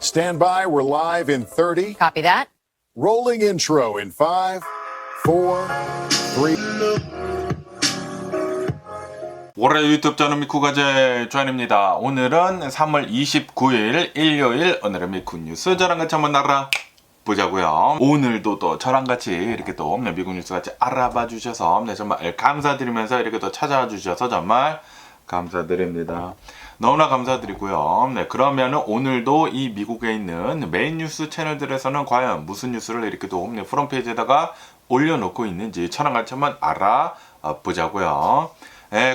Stand by, we're live in 30. Copy that. Rolling intro in 5, 4, 3. 월요 유튜브 저는 미쿠가제 조한입니다. 오늘은 3월 29일 일요일, 오늘은 미쿠 뉴스 저랑 같이 한번 알아보자고요. 오늘도 또 저랑 같이 이렇게 또 미국 뉴스 같이 알아봐 주셔서 정말 감사드리면서 이렇게 또 찾아와 주셔서 정말 감사드립니다. 너무나 감사드리고요. 그러면은 오늘도 이 미국에 있는 메인 뉴스 채널들에서는 과연 무슨 뉴스를 이렇게 또 프론트페이지에다가 올려놓고 있는지 저랑 같이 한번 알아보자고요.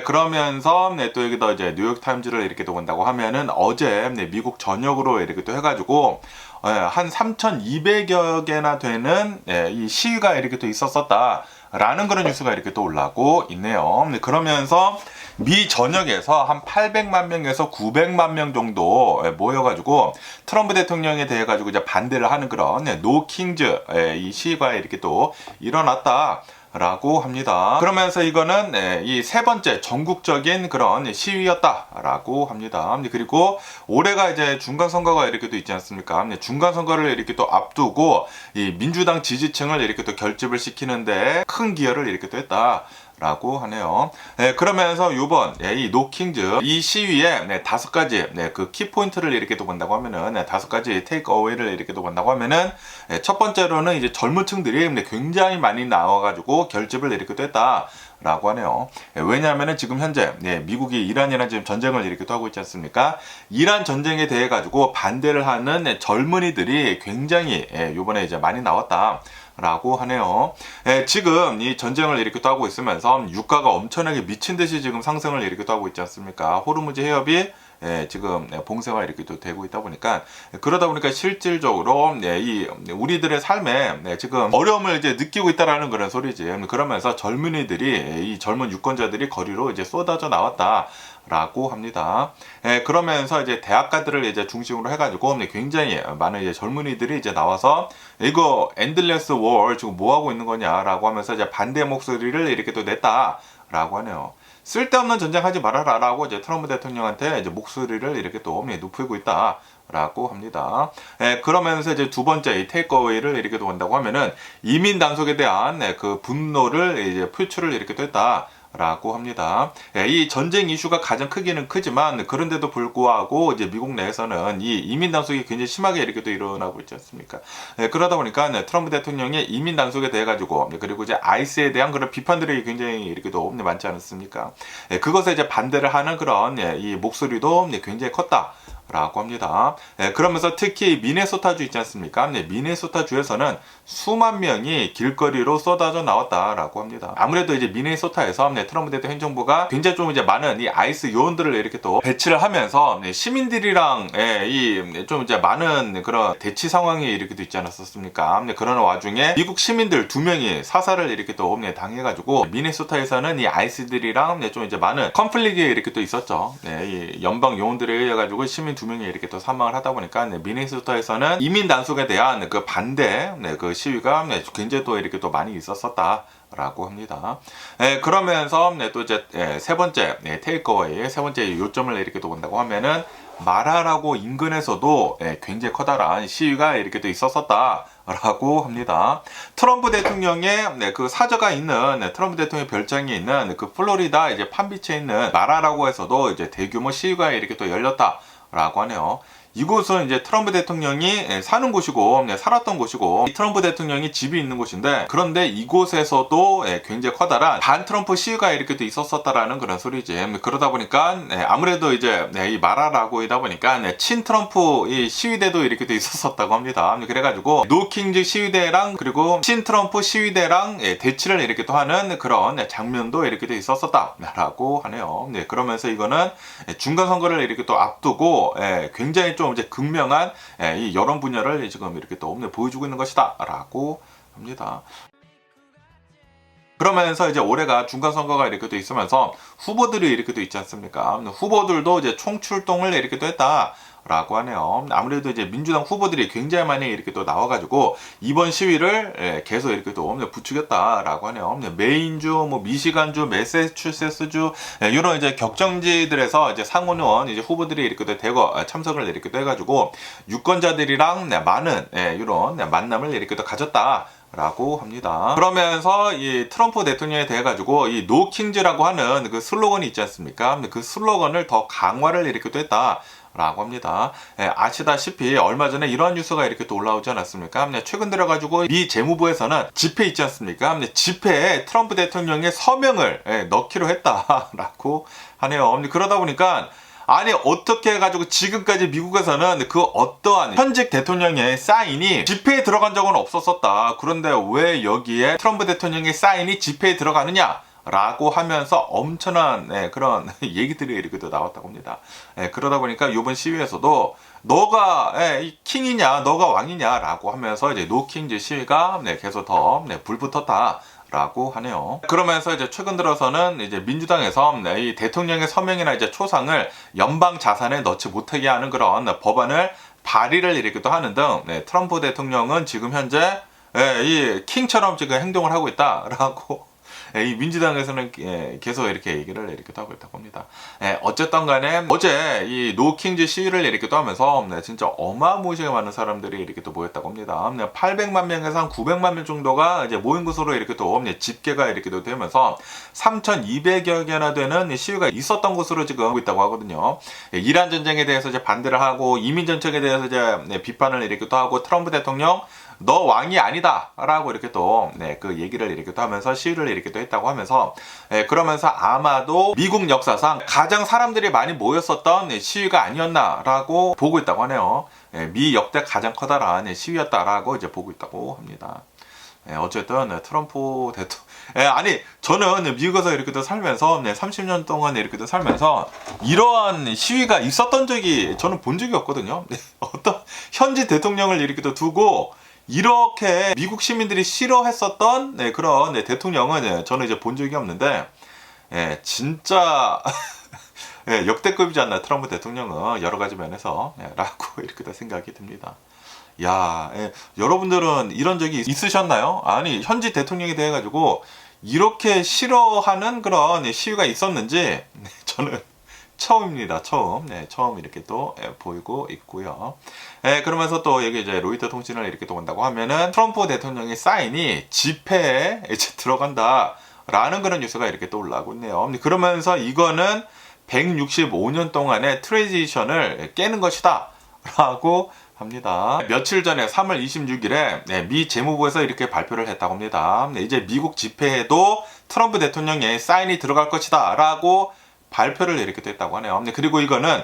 그러면서 또 여기다 이제 뉴욕 타임즈를 이렇게 또 본다고 하면은 어제 미국 전역으로 이렇게 또 해가지고 한 3,200여 개나 되는 이 시위가 이렇게 또 있었었다라는 그런 뉴스가 이렇게 또 올라오고 있네요. 그러면서 미 전역에서 한 800만 명에서 900만 명 정도 모여가지고 트럼프 대통령에 대해 가지고 이제 반대를 하는 그런 노 킹즈 이 시위가 이렇게 또 일어났다. 라고 합니다. 그러면서 이거는 이 세 번째 전국적인 그런 시위였다라고 합니다. 그리고 올해가 이제 중간선거가 이렇게 또 있지 않습니까? 중간선거를 이렇게 또 앞두고 이 민주당 지지층을 이렇게 또 결집을 시키는데 큰 기여를 이렇게 또 했다. 라고 하네요. 그러면서 요번 이 노킹즈 이 시위에 5가지 그 키포인트를 이렇게 또 본다고 하면은 5가지 테이크 어웨이를 이렇게 또 본다고 하면은 첫 번째로는 이제 젊은 층들이 굉장히 많이 나와가지고 결집을 이렇게 또 했다. 라고 하네요. 왜냐하면은 지금 현재 미국이 이란이랑 지금 전쟁을 이렇게 또 하고 있지 않습니까? 이란 전쟁에 대해 가지고 반대를 하는 젊은이들이 굉장히 요번에 이제 많이 나왔다. 라고 하네요. 지금 이 전쟁을 이렇게 또 하고 있으면서 유가가 엄청나게 미친 듯이 지금 상승을 이렇게 또 하고 있지 않습니까? 호르무즈 해협이 지금 봉쇄가 이렇게 또 되고 있다 보니까 그러다 보니까 실질적으로 이 우리들의 삶에 지금 어려움을 이제 느끼고 있다라는 그런 소리지. 그러면서 젊은이들이 이 젊은 유권자들이 거리로 이제 쏟아져 나왔다. 라고 합니다. 그러면서 이제 대학가들을 이제 중심으로 해가지고 굉장히 많은 이제 젊은이들이 이제 나와서 이거 엔들레스 월 지금 뭐 하고 있는 거냐라고 하면서 이제 반대 목소리를 이렇게 또 냈다라고 하네요. 쓸데없는 전쟁하지 말아라 라고 이제 트럼프 대통령한테 이제 목소리를 이렇게 또 높이고 있다. 라고 합니다. 그러면서 이제 두 번째 이 테이크어웨이를 이렇게 또 본다고 하면은 이민 단속에 대한 그 분노를 이제 표출을 이렇게 또 했다. 라고 합니다. 이 전쟁 이슈가 가장 크기는 크지만 그런데도 불구하고 이제 미국 내에서는 이 이민 단속이 굉장히 심하게 이렇게 또 일어나고 있지 않습니까? 그러다 보니까 트럼프 대통령의 이민 단속에 대해 가지고 그리고 이제 아이스에 대한 그런 비판들이 굉장히 이렇게 또 많지 않았습니까? 그것에 이제 반대를 하는 그런 이 목소리도 굉장히 컸다. 라고 합니다. 그러면서 특히 미네소타주 있지 않습니까? 미네소타 주에서는 수만 명이 길거리로 쏟아져 나왔다라고 합니다. 아무래도 이제 미네소타에서 트럼프 대통령 행정부가 굉장히 좀 이제 많은 이 아이스 요원들을 이렇게 또 배치를 하면서 시민들이랑 이 좀 이제 많은 그런 대치 상황이 이렇게 또 있지 않았었습니까? 그런 와중에 미국 시민들 2명이 사살을 이렇게 또 당해가지고 미네소타에서는 이 아이스들이랑 좀 이제 많은 컨플릭이 이렇게 또 있었죠. 이 연방 요원들에 의해 가지고 시민 2명이 이렇게 또 사망을 하다 보니까 미네소타에서는 이민 단속에 대한 그 반대 그 시위가 굉장히 또 이렇게 또 많이 있었었다. 라고 합니다. 그러면서 또 이제 세 번째 테이크어웨이 세 번째 요점을 이렇게 또 본다고 하면은 마라라고 인근에서도 굉장히 커다란 시위가 이렇게 또 있었었다. 라고 합니다. 트럼프 대통령의 그 사저가 있는 트럼프 대통령의 별장이 있는 그 플로리다 이제 판비치에 있는 마라라고 해서도 이제 대규모 시위가 이렇게 또 열렸다. 라고 하네요. 이곳은 이제 트럼프 대통령이 사는 곳이고 살았던 곳이고 트럼프 대통령이 집이 있는 곳인데 그런데 이곳에서도 굉장히 커다란 반 트럼프 시위가 이렇게 또 있었었다라는 그런 소리지. 그러다 보니까 아무래도 이제 이 마라라고 이다 보니까 친 트럼프 이 시위대도 이렇게 또 있었었다고 합니다. 그래가지고 노킹즈 시위대랑 그리고 친 트럼프 시위대랑 대치를 이렇게 또 하는 그런 장면도 이렇게 또 있었었다라고 하네요. 그러면서 이거는 중간 선거를 이렇게 또 앞두고 굉장히 좀 이제 극명한 이 여론 분열을 지금 이렇게 또 보여주고 있는 것이다 라고 합니다. 그러면서 이제 올해가 중간선거가 이렇게 또 있으면서 후보들이 이렇게 또 있지 않습니까? 후보들도 이제 총출동을 이렇게 또 했다. 라고 하네요. 아무래도 이제 민주당 후보들이 굉장히 많이 이렇게 또 나와가지고 이번 시위를 계속 이렇게 또 부추겼다라고 하네요. 메인주, 뭐 미시간주, 매사추세츠주 이런 이제 격정지들에서 이제 상원의원 이제 후보들이 이렇게 또 대거 참석을 이렇게 또 해가지고 유권자들이랑 많은 이런 만남을 이렇게 또 가졌다. 라고 합니다. 그러면서 이 트럼프 대통령에 대해 가지고 이 노킹즈라고 하는 그 슬로건이 있지 않습니까? 그 슬로건을 더 강화를 이렇게 또 했다. 라고 합니다. 아시다시피 얼마 전에 이러한 뉴스가 이렇게 또 올라오지 않았습니까? 최근 들어가지고 미 재무부에서는 집회 있지 않습니까? 집회에 트럼프 대통령의 서명을 넣기로 했다라고 하네요. 그러다 보니까 아니 어떻게 해가지고 지금까지 미국에서는 그 어떠한 현직 대통령의 사인이 집회에 들어간 적은 없었었다. 그런데 왜 여기에 트럼프 대통령의 사인이 집회에 들어가느냐? 라고 하면서 엄청난 그런 얘기들이 이렇게 또 나왔다고 합니다. 그러다 보니까 이번 시위에서도 너가 킹이냐 너가 왕이냐 라고 하면서 이제 노킹즈 시위가 계속 더 불붙었다. 라고 하네요. 그러면서 이제 최근 들어서는 이제 민주당에서 이 대통령의 서명이나 이제 초상을 연방 자산에 넣지 못하게 하는 그런 법안을 발의를 이렇게 또 하는 등 트럼프 대통령은 지금 현재 이 킹처럼 지금 행동을 하고 있다라고 이 민주당에서는 계속 이렇게 얘기를 이렇게 또 하고 있다고 합니다. 어쨌든 간에 어제 이 노킹즈 시위를 이렇게 또 하면서 진짜 어마무시하게 많은 사람들이 이렇게 또 모였다고 합니다. 800만 명에서 한 900만 명 정도가 이제 모인 곳으로 이렇게 또 집계가 이렇게 또 되면서 3,200여 개나 되는 시위가 있었던 곳으로 지금 하고 있다고 하거든요. 이란 전쟁에 대해서 이제 반대를 하고 이민 정책에 대해서 이제 비판을 이렇게 또 하고 트럼프 대통령 너 왕이 아니다 라고 이렇게 또 그 얘기를 이렇게 또 하면서 시위를 이렇게 또 했다고 하면서 그러면서 아마도 미국 역사상 가장 사람들이 많이 모였었던 시위가 아니었나 라고 보고 있다고 하네요. 미 역대 가장 커다란 시위였다라고 이제 보고 있다고 합니다. 어쨌든 트럼프 대통령 아니 저는 미국에서 이렇게 또 살면서 30년 동안 이렇게 또 살면서 이러한 시위가 있었던 적이 저는 본 적이 없거든요. 어떤 현지 대통령을 이렇게 또 두고 이렇게 미국 시민들이 싫어했었던 그런 대통령은 저는 이제 본 적이 없는데 진짜 역대급이지 않나 트럼프 대통령은 여러 가지 면에서 라고 이렇게 생각이 듭니다. 야, 여러분들은 이런 적이 있으셨나요? 아니 현지 대통령에 대해 가지고 이렇게 싫어하는 그런 시위가 있었는지 저는 처음입니다. 처음 이렇게 또 보이고 있고요. 그러면서 또 여기 이제 로이터 통신을 이렇게 또 본다고 하면은 트럼프 대통령의 사인이 집회에 이제 들어간다라는 그런 뉴스가 이렇게 또 올라오고 있네요. 그러면서 이거는 165년 동안의 트레디션을 깨는 것이다 라고 합니다. 며칠 전에 3월 26일에 미 재무부에서 이렇게 발표를 했다고 합니다. 이제 미국 집회에도 트럼프 대통령의 사인이 들어갈 것이다 라고 발표를 이렇게 했다고 하네요. 그리고 이거는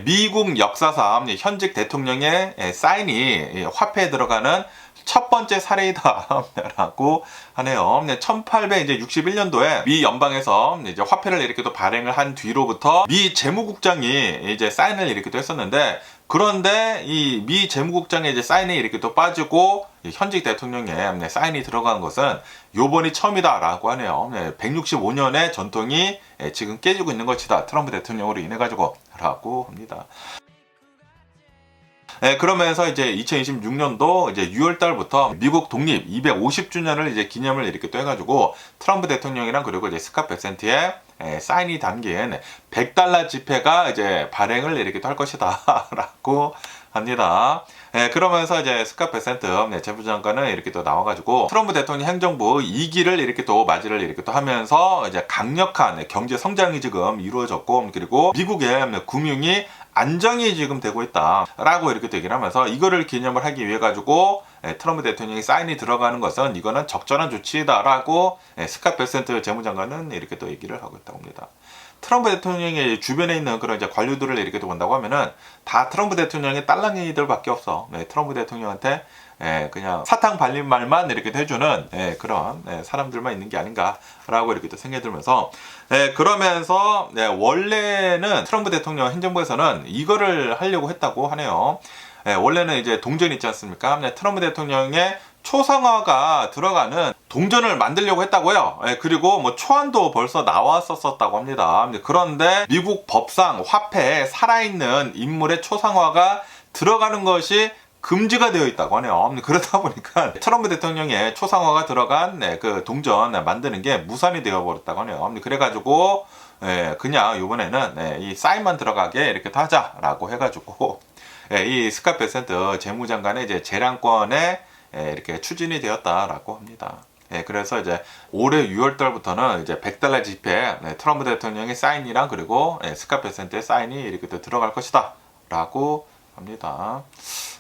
미국 역사상 현직 대통령의 사인이 화폐에 들어가는 첫 번째 사례이다라고 하네요. 1861년도에 미 연방에서 이제 화폐를 이렇게 또 발행을 한 뒤로부터 미 재무국장이 이제 사인을 이렇게 또 했었는데 그런데 이 미 재무국장의 이제 사인이 이렇게 또 빠지고 현직 대통령의 사인이 들어간 것은 요번이 처음이다라고 하네요. 165년의 전통이 지금 깨지고 있는 것이다. 트럼프 대통령으로 인해 가지고 라고 합니다. 그러면서 이제 2026년도 이제 6월 달부터 미국 독립 250주년을 이제 기념을 이렇게 또 해가지고 트럼프 대통령이랑 그리고 이제 스캇 베센트의 사인이 담긴 $100 지폐가 이제 발행을 이렇게 또 할 것이다라고 합니다. 그러면서 이제 스캇 베센트 재무장관은 이렇게 또 나와가지고 트럼프 대통령 행정부 2기를 이렇게 또 맞이를 이렇게 또 하면서 이제 강력한 경제 성장이 지금 이루어졌고 그리고 미국의 금융이 안정이 지금 되고 있다라고 이렇게 얘기를 하면서 이거를 기념을 하기 위해 가지고 트럼프 대통령이 사인이 들어가는 것은 이거는 적절한 조치다라고 스캇 베센트 재무장관은 이렇게 또 얘기를 하고 있다고 합니다. 트럼프 대통령의 주변에 있는 그런 이제 관료들을 이렇게 또 본다고 하면은 다 트럼프 대통령의 딸랑이들밖에 없어. 트럼프 대통령한테 그냥 사탕 발린 말만 이렇게 해주는 그런 사람들만 있는 게 아닌가라고 이렇게 또 생각이 들면서 그러면서 원래는 트럼프 대통령 행정부에서는 이거를 하려고 했다고 하네요. 원래는 이제 동전 있지 않습니까? 트럼프 대통령의 초상화가 들어가는 동전을 만들려고 했다고요. 그리고 뭐 초안도 벌써 나왔었다고 합니다. 그런데 미국 법상 화폐에 살아있는 인물의 초상화가 들어가는 것이 금지가 되어 있다고 하네요. 그러다 보니까 트럼프 대통령의 초상화가 들어간 그 동전 만드는 게 무산이 되어 버렸다고 하네요. 그래가지고 그냥 이번에는 이 사인만 들어가게 이렇게 하자라고 해가지고 이 스캇 베센트 재무장관의 이제 재량권에 이렇게 추진이 되었다라고 합니다. 그래서 이제 올해 6월 달부터는 이제 $100 지폐 트럼프 대통령의 사인이랑 그리고 스캇 베센트의 사인이 이렇게 들어갈 것이다 라고 합니다.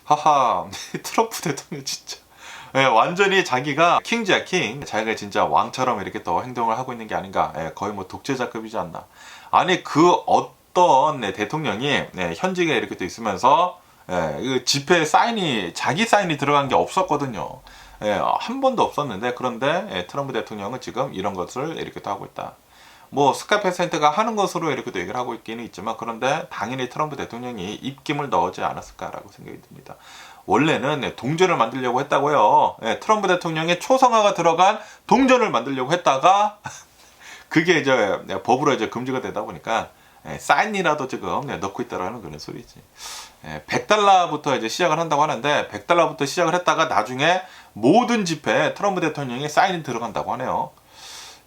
하하, 트럼프 대통령 진짜 완전히 자기가 킹이야 킹. 자기가 진짜 왕처럼 이렇게 또 행동을 하고 있는 게 아닌가. 거의 뭐 독재자급이지 않나. 아니 그 어떤 대통령이 현직에 이렇게 또 있으면서 그 지폐 사인이 자기 사인이 들어간 게 없었거든요. 한 번도 없었는데 그런데 트럼프 대통령은 지금 이런 것을 이렇게 또 하고 있다. 뭐 스캇 베센트가 하는 것으로 이렇게 또 얘기를 하고 있기는 있지만 그런데 당연히 트럼프 대통령이 입김을 넣지 않았을까라고 생각이 듭니다. 원래는 동전을 만들려고 했다고요. 트럼프 대통령의 초상화가 들어간 동전을 만들려고 했다가 그게 이제 법으로 이제 금지가 되다 보니까 사인이라도 지금 넣고 있다라는 그런 소리지. $100부터 이제 시작을 한다고 하는데 $100부터 시작을 했다가 나중에 모든 지폐에 트럼프 대통령의 사인이 들어간다고 하네요.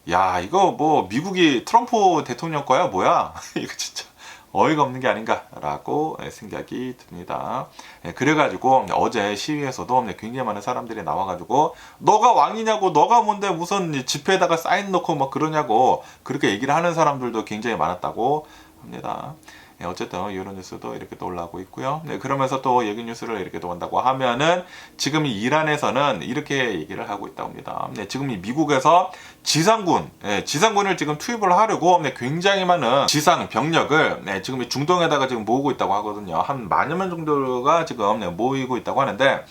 야, 이거 뭐 미국이 트럼프 대통령 거야 뭐야? 이거 진짜 어이가 없는 게 아닌가라고 생각이 듭니다. 그래가지고 어제 시위에서도 굉장히 많은 사람들이 나와가지고 너가 왕이냐고, 너가 뭔데 무슨 지폐에다가 사인 넣고 막 그러냐고 그렇게 얘기를 하는 사람들도 굉장히 많았다고 합니다. 어쨌든 이런 뉴스도 이렇게 또 올라오고 있고요. 그러면서 또 여기 뉴스를 이렇게 또 온다고 하면은 지금 이 이란에서는 이렇게 얘기를 하고 있다고 합니다. 지금 이 미국에서 지상군을 지금 투입을 하려고 굉장히 많은 지상 병력을 지금 이 중동에다가 지금 모으고 있다고 하거든요. 한 10,000여 명 정도가 지금 모이고 있다고 하는데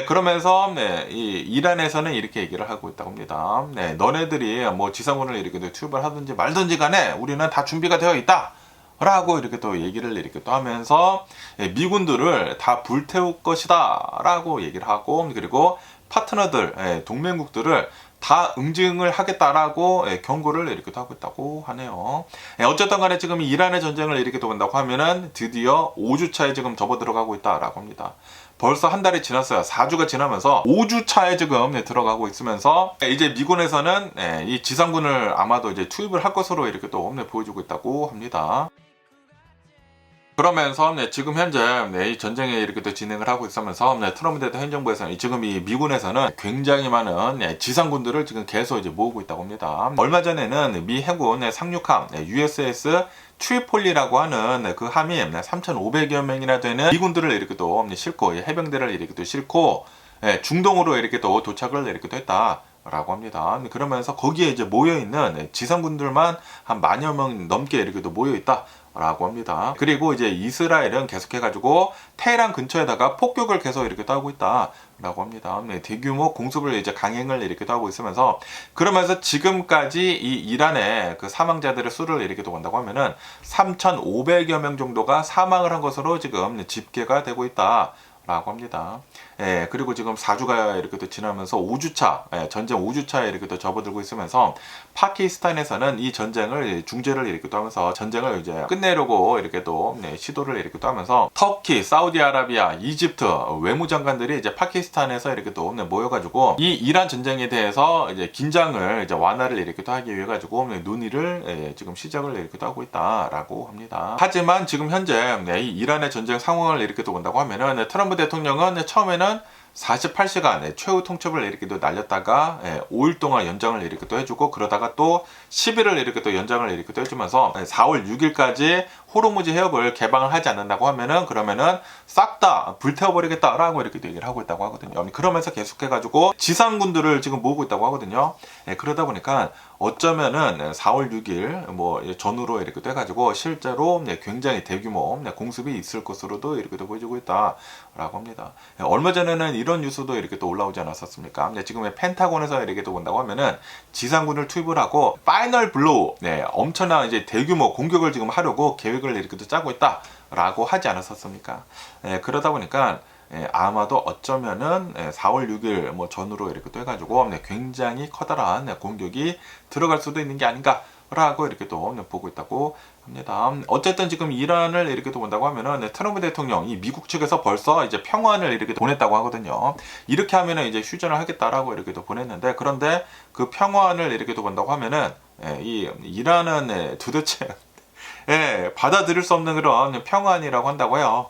그러면서 이 이란에서는 이렇게 얘기를 하고 있다고 합니다. 너네들이 뭐 지상군을 이렇게 투입을 하든지 말든지 간에 우리는 다 준비가 되어 있다. 라고 이렇게 또 얘기를 이렇게 또 하면서 미군들을 다 불태울 것이다 라고 얘기를 하고 그리고 파트너들 동맹국들을 다 응징을 하겠다라고 경고를 이렇게 또 하고 있다고 하네요. 어쨌든 간에 지금 이란의 전쟁을 이렇게 또 본다고 하면은 드디어 5주차에 지금 접어 들어가고 있다라고 합니다. 벌써 한 달이 지났어요. 4주가 지나면서 5주차에 지금 들어가고 있으면서 이제 미군에서는 이 지상군을 아마도 이제 투입을 할 것으로 이렇게 또 보여주고 있다고 합니다. 그러면서 지금 현재 이 전쟁에 이렇게 또 진행을 하고 있으면서 트럼프 대통령 행정부에서는 지금 이 미군에서는 굉장히 많은 지상군들을 지금 계속 이제 모으고 있다고 합니다. 얼마 전에는 미 해군 상륙함 USS 트리폴리라고 하는 그 함이 3,500여 명이나 되는 미군들을 이렇게 또 싣고 해병대를 이렇게 또 싣고 중동으로 이렇게 또 도착을 이렇게 또 했다. 라고 합니다. 그러면서 거기에 이제 모여있는 지상군들만 한 10,000여 명 넘게 이렇게 또 모여있다. 라고 합니다. 그리고 이제 이스라엘은 계속해가지고 테헤란 근처에다가 폭격을 계속 이렇게 또 하고 있다. 라고 합니다. 대규모 공습을 이제 강행을 이렇게 또 하고 있으면서 그러면서 지금까지 이 이란의 그 사망자들의 수를 이렇게 또 본다고 하면은 3,500여 명 정도가 사망을 한 것으로 지금 집계가 되고 있다. 라고 합니다. 그리고 지금 4주가 이렇게 또 지나면서 5주차, 전쟁 5주차에 이렇게 또 접어들고 있으면서 파키스탄에서는 이 전쟁을 중재를 이렇게 또 하면서 전쟁을 이제 끝내려고 이렇게 또 시도를 이렇게 또 하면서 터키, 사우디아라비아, 이집트 외무장관들이 이제 파키스탄에서 이렇게 또 모여가지고 이 이란 전쟁에 대해서 이제 긴장을 이제 완화를 이렇게 또 하기 위해 가지고 논의를 지금 시작을 이렇게 또 하고 있다라고 합니다. 하지만 지금 현재 이 이란의 전쟁 상황을 이렇게 또 본다고 하면은 트럼프 대통령은 처음에는 48시간 최후 통첩을 이렇게 또 날렸다가 5일 동안 연장을 이렇게 또 해주고 그러다가 또 10일을 이렇게 또 연장을 이렇게 또 해주면서 4월 6일까지 호르무즈 해협을 개방을 하지 않는다고 하면은 그러면은 싹 다 불태워버리겠다라고 이렇게 또 얘기를 하고 있다고 하거든요. 그러면서 계속해가지고 지상군들을 지금 모으고 있다고 하거든요. 그러다 보니까 어쩌면은 4월 6일 뭐 전후로 이렇게 또 해가지고 실제로 굉장히 대규모 공습이 있을 것으로도 이렇게 또 보여주고 있다라고 합니다. 얼마 전에는 이런 뉴스도 이렇게 또 올라오지 않았었습니까? 네, 지금 펜타곤에서 이렇게 또 본다고 하면은 지상군을 투입을 하고 파이널 블로우, 네, 엄청난 이제 대규모 공격을 지금 하려고 계획을 이렇게 또 짜고 있다라고 하지 않았었습니까? 네, 그러다 보니까 아마도 어쩌면은 4월 6일 뭐 전후로 이렇게 또 해가지고 굉장히 커다란 공격이 들어갈 수도 있는 게 아닌가라고 이렇게 또 보고 있다고 합니다. 어쨌든 지금 이란을 이렇게 또 본다고 하면은 트럼프 대통령, 이 미국 측에서 벌써 이제 평화를 이렇게 보냈다고 하거든요. 이렇게 하면은 이제 휴전을 하겠다라고 이렇게 또 보냈는데, 그런데 그 평화를 이렇게 또 본다고 하면은 이 이란은 도대체 받아들일 수 없는 그런 평안이라고 한다고 해요.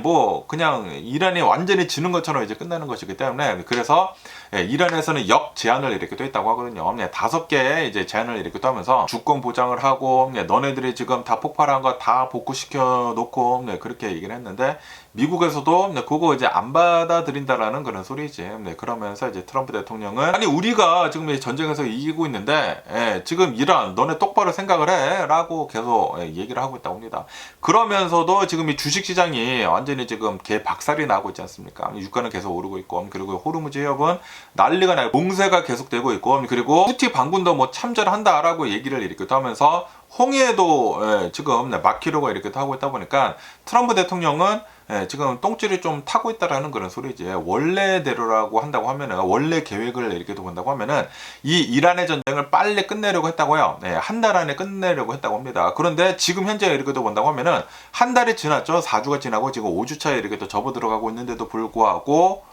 뭐 그냥 이란이 완전히 지는 것처럼 이제 끝나는 것이기 때문에, 그래서 이란에서는 역 제한을 이렇게 또 했다고 하거든요. 5개 이제 제한을 이렇게 또 하면서 주권 보장을 하고, 너네들이 지금 다 폭발한 거 다 복구시켜 놓고, 그렇게 얘기를 했는데, 미국에서도 그거 이제 안 받아들인다라는 그런 소리지. 그러면서 이제 트럼프 대통령은, 아니 우리가 지금 이 전쟁에서 이기고 있는데 지금 이란 너네 똑바로 생각을 해라고 계속 얘기를 하고 있다고 합니다. 그러면서도 지금 이 주식시장이 완전히 지금 개박살이 나고 있지 않습니까? 유가는 계속 오르고 있고, 그리고 호르무즈 해협은 난리가 나요. 봉쇄가 계속되고 있고, 그리고 후티 반군도 뭐 참전한다라고 얘기를 이렇게 또 하면서 홍해도 지금 막히려고 이렇게 하고 있다 보니까 트럼프 대통령은 지금 똥줄이 좀 타고 있다라는 그런 소리지. 원래대로라고 한다고 하면은, 원래 계획을 이렇게 본다고 하면은 이 이란의 전쟁을 빨리 끝내려고 했다고요. 한 달 안에 끝내려고 했다고 합니다. 그런데 지금 현재 이렇게 본다고 하면은 한 달이 지났죠. 4주가 지나고 지금 5주차에 이렇게 또 접어 들어가고 있는데도 불구하고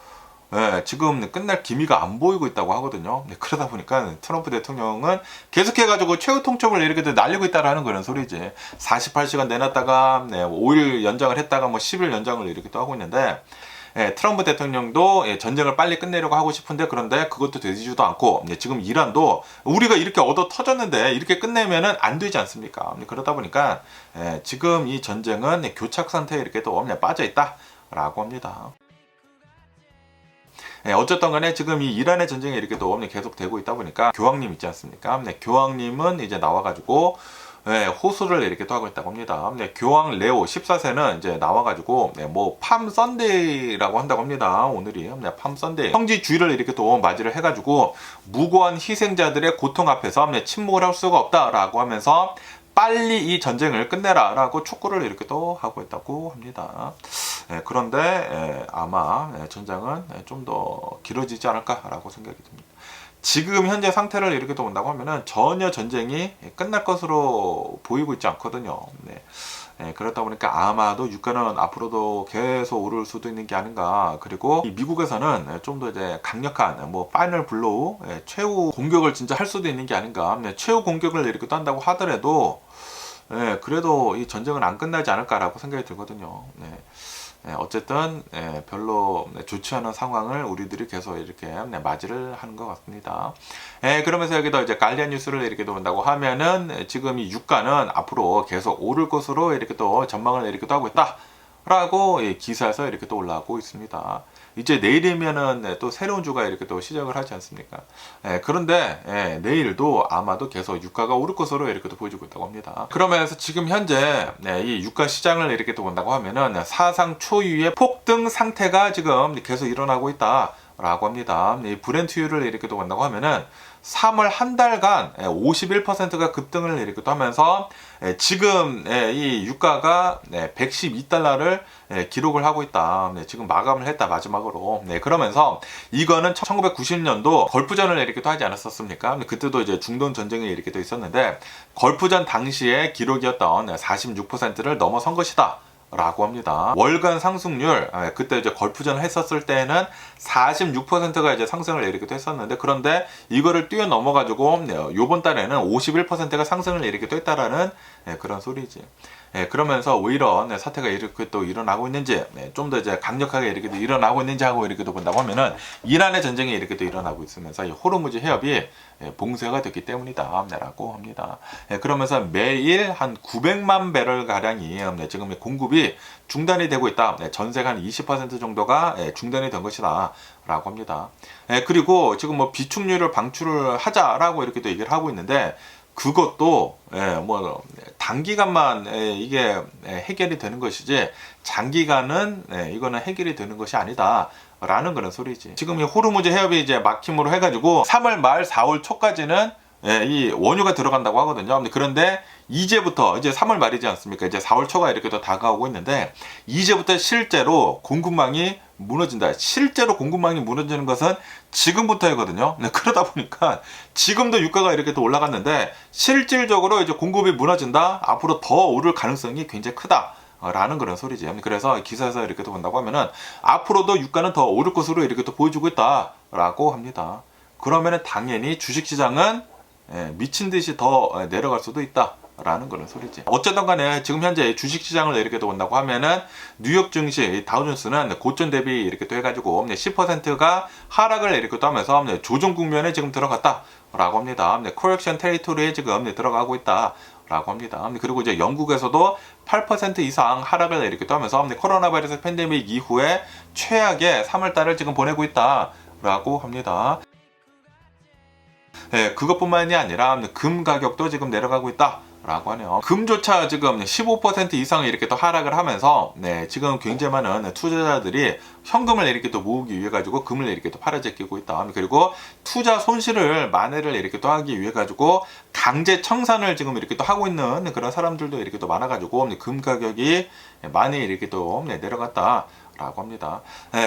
지금 끝날 기미가 안 보이고 있다고 하거든요. 그러다 보니까 트럼프 대통령은 계속해가지고 최후 통첩을 이렇게 날리고 있다라는 그런 소리지. 48시간 내놨다가 5일 연장을 했다가 뭐 10일 연장을 이렇게 또 하고 있는데, 트럼프 대통령도 전쟁을 빨리 끝내려고 하고 싶은데, 그런데 그것도 되지도 않고, 지금 이란도 우리가 이렇게 얻어 터졌는데 이렇게 끝내면은 안 되지 않습니까? 그러다 보니까 지금 이 전쟁은 교착 상태에 이렇게 또 빠져 있다라고 합니다. 어쨌든 간에 지금 이 이란의 전쟁이 이렇게 또 계속 되고 있다 보니까 교황님 있지 않습니까? 교황님은 이제 나와가지고 호소를 이렇게 또 하고 있다고 합니다. 교황 레오 14세는 이제 나와가지고 뭐 팜 선데이라고 한다고 합니다. 오늘이 팜 선데이, 형제주의를 이렇게 또 맞이를 해가지고 무고한 희생자들의 고통 앞에서 침묵을 할 수가 없다라고 하면서 빨리 이 전쟁을 끝내라 라고 촉구를 이렇게 또 하고 있다고 합니다. 그런데 아마 전쟁은 좀 더 길어지지 않을까라고 생각이 듭니다. 지금 현재 상태를 이렇게 또 본다고 하면은 전혀 전쟁이 끝날 것으로 보이고 있지 않거든요. 그렇다 보니까 아마도 유가는 앞으로도 계속 오를 수도 있는 게 아닌가. 그리고 미국에서는 좀 더 이제 강력한 뭐 파이널 블로우, 최후 공격을 진짜 할 수도 있는 게 아닌가. 최후 공격을 이렇게 또 한다고 하더라도 그래도 이 전쟁은 안 끝나지 않을까라고 생각이 들거든요. 어쨌든 별로 좋지 않은 상황을 우리들이 계속 이렇게 맞이를 하는 것 같습니다. 그러면서 여기도 이제 가디언 뉴스를 이렇게 본다고 하면은 지금 이 유가는 앞으로 계속 오를 것으로 이렇게 또 전망을 이렇게 또 하고 있다라고 기사에서 이렇게 또 올라오고 있습니다. 이제 내일이면은 또 새로운 주가 이렇게 또 시작을 하지 않습니까? 그런데 내일도 아마도 계속 유가가 오를 것으로 이렇게 또 보여지고 있다고 합니다. 그러면서 지금 현재 이 유가 시장을 이렇게 또 본다고 하면은 사상 초유의 폭등 상태가 지금 계속 일어나고 있다라고 합니다. 이 브렌트유를 이렇게 또 본다고 하면은 3월 한 달간 51%가 급등을 이렇게 또 하면서 지금 이 유가가 112달러를 기록을 하고 있다. 지금 마감을 했다, 마지막으로. 그러면서 이거는 1990년도 걸프전을 이렇게 또 하지 않았었습니까? 그때도 이제 중동 전쟁이 이렇게 또 있었는데 걸프전 당시의 기록이었던 46%를 넘어선 것이다 라고 합니다. 월간 상승률, 그때 이제 걸프전을 했었을 때는 46%가 이제 상승을 이렇게 했었는데, 그런데 이거를 뛰어넘어 가지고 요번 달에는 51%가 상승을 이렇게 또 했다라는 그런 소리지. 그러면서 왜 이런 사태가 이렇게 또 일어나고 있는지, 좀 더 이제 강력하게 이렇게 또 일어나고 있는지 하고 이렇게 또 본다고 하면은 이란의 전쟁이 이렇게 또 일어나고 있으면서 이 호르무즈 해협이 봉쇄가 됐기 때문이다 라고 합니다. 그러면서 매일 한 900만 배럴 가량이 지금 공급이 중단이 되고 있다. 전세가 한 20% 정도가 중단이 된 것이다 라고 합니다. 그리고 지금 뭐 비축유를 방출을 하자라고 이렇게 또 얘기를 하고 있는데, 그것도 뭐 단기간만 이게 해결이 되는 것이지 장기간은 이거는 해결이 되는 것이 아니다. 라는 그런 소리지. 지금 이 호르무즈 해협이 이제 막힘으로 해가지고 3월 말 4월 초까지는 이 원유가 들어간다고 하거든요. 그런데 이제부터 이제 3월 말이지 않습니까? 이제 4월 초가 이렇게 또 다가오고 있는데 이제부터 실제로 공급망이 무너진다. 실제로 공급망이 무너지는 것은 지금부터이거든요. 그러다 보니까 지금도 유가가 이렇게 또 올라갔는데 실질적으로 이제 공급이 무너진다. 앞으로 더 오를 가능성이 굉장히 크다. 라는 그런 소리지. 그래서 기사에서 이렇게 또 본다고 하면은 앞으로도 유가는 더 오를 것으로 이렇게 또 보여주고 있다라고 합니다. 그러면은 당연히 주식시장은 미친 듯이 더 내려갈 수도 있다라는 그런 소리지. 어쨌든 간에 지금 현재 주식시장을 이렇게 또 본다고 하면은 뉴욕 증시 다우존스는 고점 대비 이렇게 또 해가지고 10%가 하락을 이렇게 또 하면서 조정 국면에 지금 들어갔다라고 합니다. 코렉션 테리토리에 지금 들어가고 있다. 라고 합니다. 그리고 이제 영국에서도 8% 이상 하락을 이렇게 떠면서 코로나 바이러스 팬데믹 이후에 최악의 3월달을 지금 보내고 있다라고 합니다. 그것뿐만이 아니라 금 가격도 지금 내려가고 있다. 라고 하네요. 금조차 지금 15% 이상 이렇게 또 하락을 하면서 지금 굉장히 많은 투자자들이 현금을 이렇게 또 모으기 위해 가지고 금을 이렇게 또 팔아 제끼고 있다. 그리고 투자 손실을 만회를 이렇게 또 하기 위해 가지고 강제 청산을 지금 이렇게 또 하고 있는 그런 사람들도 이렇게 또 많아 가지고 금 가격이 많이 이렇게 또 내려갔다. 라고 합니다.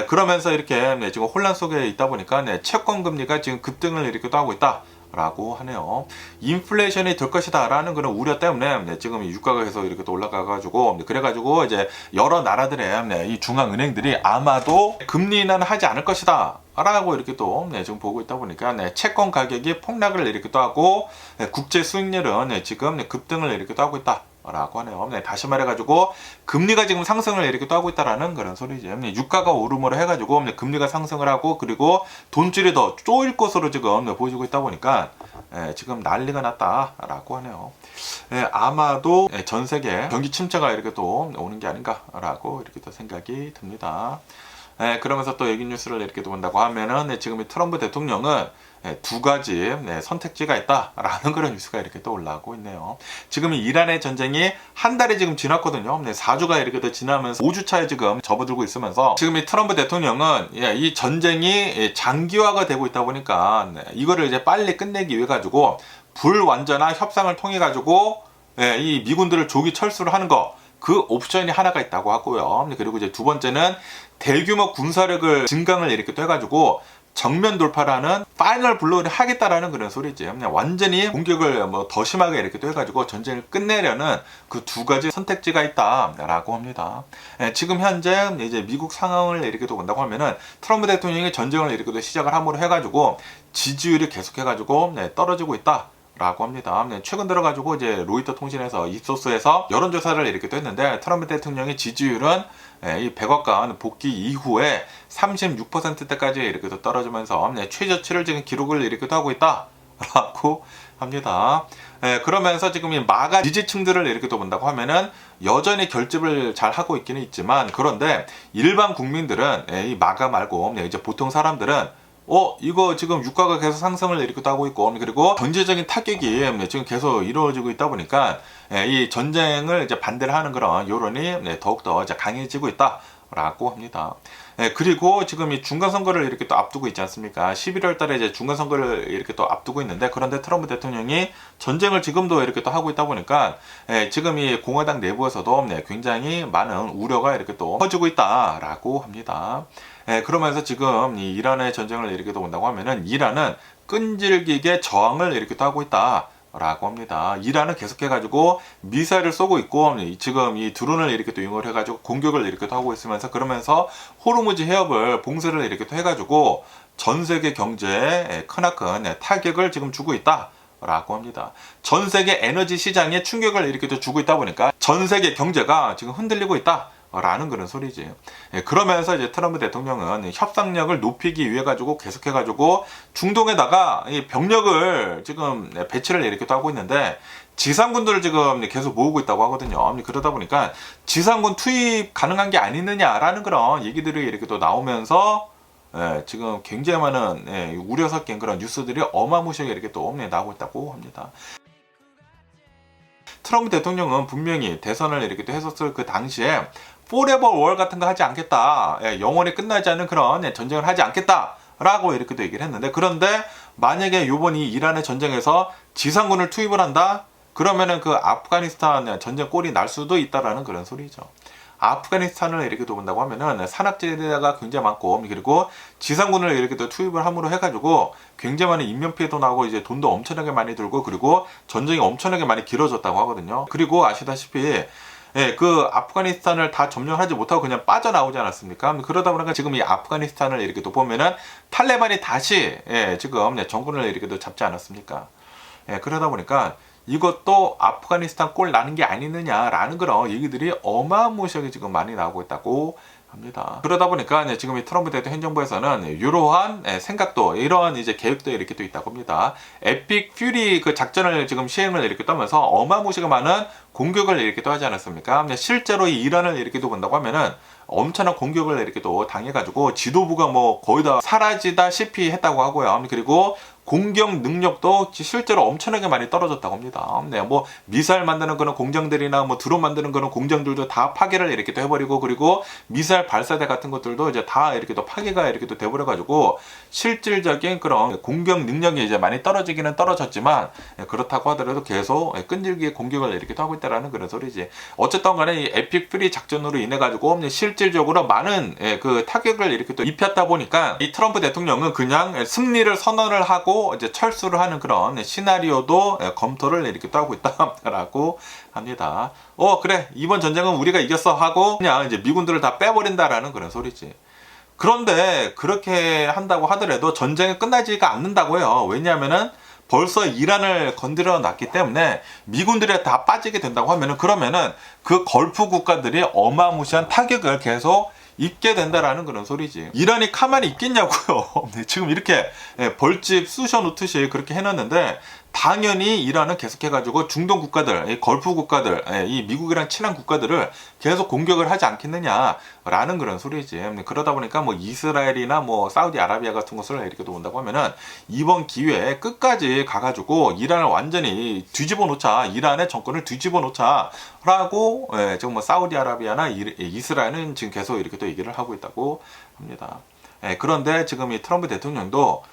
그러면서 이렇게 지금 혼란 속에 있다 보니까 채권 금리가 지금 급등을 이렇게 또 하고 있다. 라고 하네요. 인플레이션이 될 것이다 라는 그런 우려 때문에 지금 유가가 계속 이렇게 또 올라가가지고 그래가지고 이제 여러 나라들의 이 중앙은행들이 아마도 금리 인하는 하지 않을 것이다 라고 이렇게 또 지금 보고 있다 보니까 채권 가격이 폭락을 이렇게 또 하고 국제 수익률은 지금 급등을 이렇게 또 하고 있다. 라고 하네요. 다시 말해가지고 금리가 지금 상승을 이렇게 또 하고 있다라는 그런 소리죠. 유가가 오름으로 해가지고 금리가 상승을 하고 그리고 돈줄이 더 쪼일 것으로 지금 보여지고 있다 보니까 지금 난리가 났다라고 하네요. 아마도 전 세계 경기 침체가 이렇게 또 오는 게 아닌가라고 이렇게 또 생각이 듭니다. 그러면서 또 여기 뉴스를 이렇게 또 본다고 하면은 지금 이 트럼프 대통령은 두 가지 선택지가 있다라는 그런 뉴스가 이렇게 또 올라오고 있네요. 지금 이란의 전쟁이 한 달이 지금 지났거든요. 4주가 이렇게 또 지나면서 5주차에 지금 접어들고 있으면서 지금 이 트럼프 대통령은 이 전쟁이 장기화가 되고 있다 보니까 이거를 이제 빨리 끝내기 위해 가지고 불완전한 협상을 통해 가지고 이 미군들을 조기 철수를 하는 거 그 옵션이 하나가 있다고 하고요. 그리고 이제 두 번째는 대규모 군사력을 증강을 이렇게 또 해가지고 정면 돌파라는 파이널 블로우를 하겠다라는 그런 소리지. 완전히 공격을 더 심하게 이렇게 또 해가지고 전쟁을 끝내려는 그 두 가지 선택지가 있다라고 합니다. 지금 현재 이제 미국 상황을 이렇게 또 본다고 하면은 트럼프 대통령이 전쟁을 이렇게 또 시작을 함으로 해가지고 지지율이 계속해가지고 떨어지고 있다. 라고 합니다. 최근 들어가지고 이제 로이터 통신에서 입소스에서 여론조사를 이렇게 또 했는데 트럼프 대통령의 지지율은 이 백악관 복귀 이후에 36%대까지 이렇게 또 떨어지면서 최저치를 지금 기록을 이렇게 또 하고 있다라고 합니다. 그러면서 지금 이 마가 지지층들을 이렇게 또 본다고 하면은 여전히 결집을 잘 하고 있기는 있지만 그런데 일반 국민들은 이 마가 말고 이제 보통 사람들은 이거 지금 유가가 계속 상승을 이렇게 하고 있고 그리고 경제적인 타격이 지금 계속 이루어지고 있다 보니까 이 전쟁을 이제 반대를 하는 그런 여론이 더욱더 이제 강해지고 있다라고 합니다. 그리고 지금 이 중간선거를 이렇게 또 앞두고 있지 않습니까? 11월 달에 이제 중간선거를 이렇게 또 앞두고 있는데 그런데 트럼프 대통령이 전쟁을 지금도 이렇게 또 하고 있다 보니까 지금 이 공화당 내부에서도 굉장히 많은 우려가 이렇게 또 퍼지고 있다라고 합니다. 그러면서 지금 이 이란의 전쟁을 이렇게 또 본다고 하면은 이란은 끈질기게 저항을 이렇게 또 하고 있다. 라고 합니다. 이란은 계속해가지고 미사일을 쏘고 있고 지금 이 드론을 이렇게 또 이용을 해가지고 공격을 이렇게 또 하고 있으면서 그러면서 호르무즈 해협을 봉쇄를 이렇게 또 해가지고 전 세계 경제에 크나큰 타격을 지금 주고 있다. 라고 합니다. 전 세계 에너지 시장에 충격을 이렇게 또 주고 있다 보니까 전 세계 경제가 지금 흔들리고 있다. 라는 그런 소리지. 그러면서 이제 트럼프 대통령은 협상력을 높이기 위해 가지고 계속해 가지고 중동에다가 이 병력을 지금 배치를 이렇게 또 하고 있는데 지상군들을 지금 계속 모으고 있다고 하거든요. 그러다 보니까 지상군 투입 가능한 게 아니느냐라는 그런 얘기들이 이렇게 또 나오면서 지금 굉장히 많은 우려 섞인 그런 뉴스들이 어마무시하게 이렇게 또 나오고 있다고 합니다. 트럼프 대통령은 분명히 대선을 이렇게 또 했었을 그 당시에 포레버 월 같은 거 하지 않겠다. 영원히 끝나지 않는 그런 전쟁을 하지 않겠다. 라고 이렇게 또 얘기를 했는데, 그런데 만약에 요번 이 이란의 전쟁에서 지상군을 투입을 한다? 그러면은 그 아프가니스탄 전쟁 꼴이 날 수도 있다라는 그런 소리죠. 아프가니스탄을 이렇게 본다고 하면은 산악지대가 굉장히 많고, 그리고 지상군을 이렇게 또 투입을 함으로 해가지고 굉장히 많은 인명 피해도 나고 이제 돈도 엄청나게 많이 들고, 그리고 전쟁이 엄청나게 많이 길어졌다고 하거든요. 그리고 아시다시피 그 아프가니스탄을 다 점령하지 못하고 그냥 빠져나오지 않았습니까? 그러다 보니까 지금 이 아프가니스탄을 이렇게 또 보면은 탈레반이 다시 지금 정권을 이렇게 또 잡지 않았습니까? 그러다 보니까 이것도 아프가니스탄 꼴 나는 게 아니느냐라는 그런 얘기들이 어마무시하게 지금 많이 나오고 있다고 합니다. 그러다 보니까 지금 이 트럼프 대통령 행정부에서는 이러한 생각도, 이러한 이제 계획도 이렇게 또 있다고 합니다. 에픽 퓨리 그 작전을 지금 시행을 이렇게 떠면서 어마무시하게 많은 공격을 이렇게 또 하지 않았습니까? 실제로 이 이란을 이렇게 또 본다고 하면은 엄청난 공격을 이렇게 또 당해가지고 지도부가 뭐 거의 다 사라지다시피 했다고 하고요. 그리고 공격 능력도 실제로 엄청나게 많이 떨어졌다고 합니다. 뭐 미사일 만드는 그런 공장들이나 뭐 드론 만드는 그런 공장들도 다 파괴를 이렇게 또 해버리고, 그리고 미사일 발사대 같은 것들도 이제 다 이렇게 또 파괴가 이렇게 또 돼버려가지고 실질적인 그런 공격 능력이 이제 많이 떨어지기는 떨어졌지만, 그렇다고 하더라도 계속 끈질기게 공격을 이렇게 또 하고 있다라는 그런 소리지. 어쨌든 간에 이 에픽 프리 작전으로 인해 가지고 실질적으로 많은 그 타격을 이렇게 또 입혔다 보니까 이 트럼프 대통령은 그냥 승리를 선언을 하고 이제 철수를 하는 그런 시나리오도 검토를 이렇게 또 하고 있다라고 합니다. 그래, 이번 전쟁은 우리가 이겼어 하고 그냥 이제 미군들을 다 빼버린다라는 그런 소리지. 그런데 그렇게 한다고 하더라도 전쟁이 끝나지가 않는다고요. 왜냐하면은 벌써 이란을 건드려 놨기 때문에 미군들이 다 빠지게 된다고 하면은, 그러면은 그 걸프 국가들이 어마무시한 타격을 계속 입게 된다라는 그런 소리지. 이란이 가만히 있겠냐고요. 지금 이렇게 벌집 쑤셔 놓듯이 그렇게 해놨는데, 당연히 이란은 계속해가지고 중동 국가들, 걸프 국가들, 이 미국이랑 친한 국가들을 계속 공격을 하지 않겠느냐라는 그런 소리지. 그러다 보니까 뭐 이스라엘이나 뭐 사우디아라비아 같은 것을 이렇게 본다고 하면은 이번 기회에 끝까지 가가지고 이란을 완전히 뒤집어 놓자, 이란의 정권을 뒤집어 놓자라고 지금 뭐 사우디아라비아나 이스라엘은 지금 계속 이렇게 또 얘기를 하고 있다고 합니다. 그런데 지금 이 트럼프 대통령도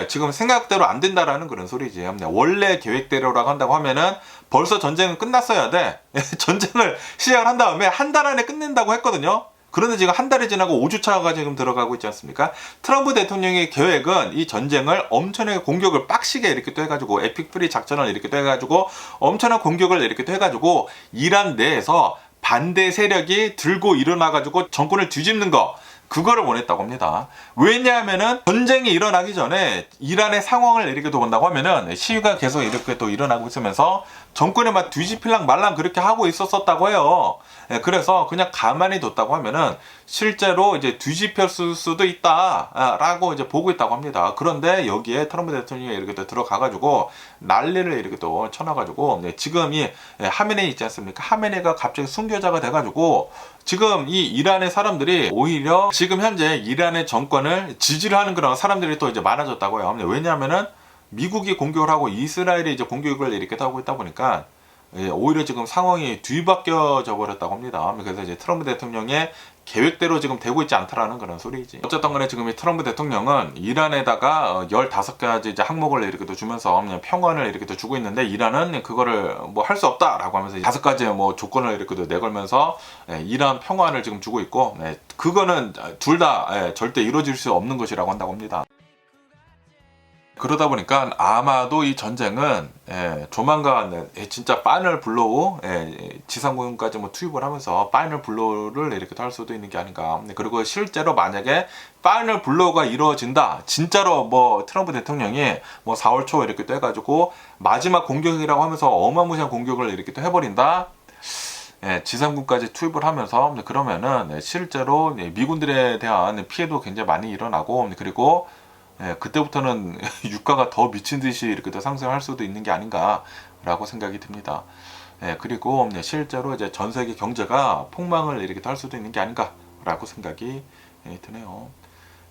지금 생각대로 안 된다라는 그런 소리지. 원래 계획대로라고 한다고 하면은 벌써 전쟁은 끝났어야 돼. 전쟁을 시작을 한 다음에 한 달 안에 끝낸다고 했거든요. 그런데 지금 한 달이 지나고 5주차가 지금 들어가고 있지 않습니까? 트럼프 대통령의 계획은 이 전쟁을 엄청나게 공격을 빡시게 이렇게 또 해가지고 에픽 프리 작전을 이렇게 또 해가지고 엄청난 공격을 이렇게 또 해가지고 이란 내에서 반대 세력이 들고 일어나가지고 정권을 뒤집는 거, 그거를 원했다고 합니다. 왜냐하면은 전쟁이 일어나기 전에 이란의 상황을 이렇게 본다고 하면은 시위가 계속 이렇게 또 일어나고 있으면서 정권이 막 뒤집힐랑 말랑 그렇게 하고 있었다고 해요. 그래서 그냥 가만히 뒀다고 하면은 실제로 이제 뒤집혔을 수도 있다라고 이제 보고 있다고 합니다. 그런데 여기에 트럼프 대통령이 이렇게 또 들어가가지고 난리를 이렇게 또 쳐놔가지고 지금 이 하메네이 있지 않습니까? 하메네이가 갑자기 순교자가 돼가지고 지금 이 이란의 사람들이 오히려 지금 현재 이란의 정권을 지지를 하는 그런 사람들이 또 이제 많아졌다고요. 왜냐하면은 미국이 공격을 하고 이스라엘이 이제 공격을 이렇게 하고 있다 보니까 오히려 지금 상황이 뒤바뀌어져 버렸다고 합니다. 그래서 이제 트럼프 대통령의 계획대로 지금 되고 있지 않다라는 그런 소리지. 어쨌든 간에 지금 이 트럼프 대통령은 이란에다가 15가지 이제 항목을 이렇게 또 주면서 평화를 이렇게 또 주고 있는데, 이란은 그거를 뭐 할 수 없다라고 하면서 5가지 뭐 조건을 이렇게 또 내걸면서 이란 평화를 지금 주고 있고, 그거는 둘 다 절대 이루어질 수 없는 것이라고 한다고 합니다. 그러다 보니까 아마도 이 전쟁은 조만간 진짜 파이널 블로우, 지상군까지 뭐 투입을 하면서 파이널 블로우를 이렇게 할 수도 있는 게 아닌가. 그리고 실제로 만약에 파이널 블로우가 이루어진다, 진짜로 뭐 트럼프 대통령이 뭐 4월 초 이렇게 또 해가지고 마지막 공격이라고 하면서 어마무시한 공격을 이렇게 또 해버린다, 지상군까지 투입을 하면서, 그러면은 실제로 미군들에 대한 피해도 굉장히 많이 일어나고, 그리고 그때부터는 유가가 더 미친 듯이 이렇게 더 상승할 수도 있는 게 아닌가라고 생각이 듭니다. 그리고 실제로 이제 전 세계 경제가 폭망을 이렇게 할 수도 있는 게 아닌가라고 생각이 드네요.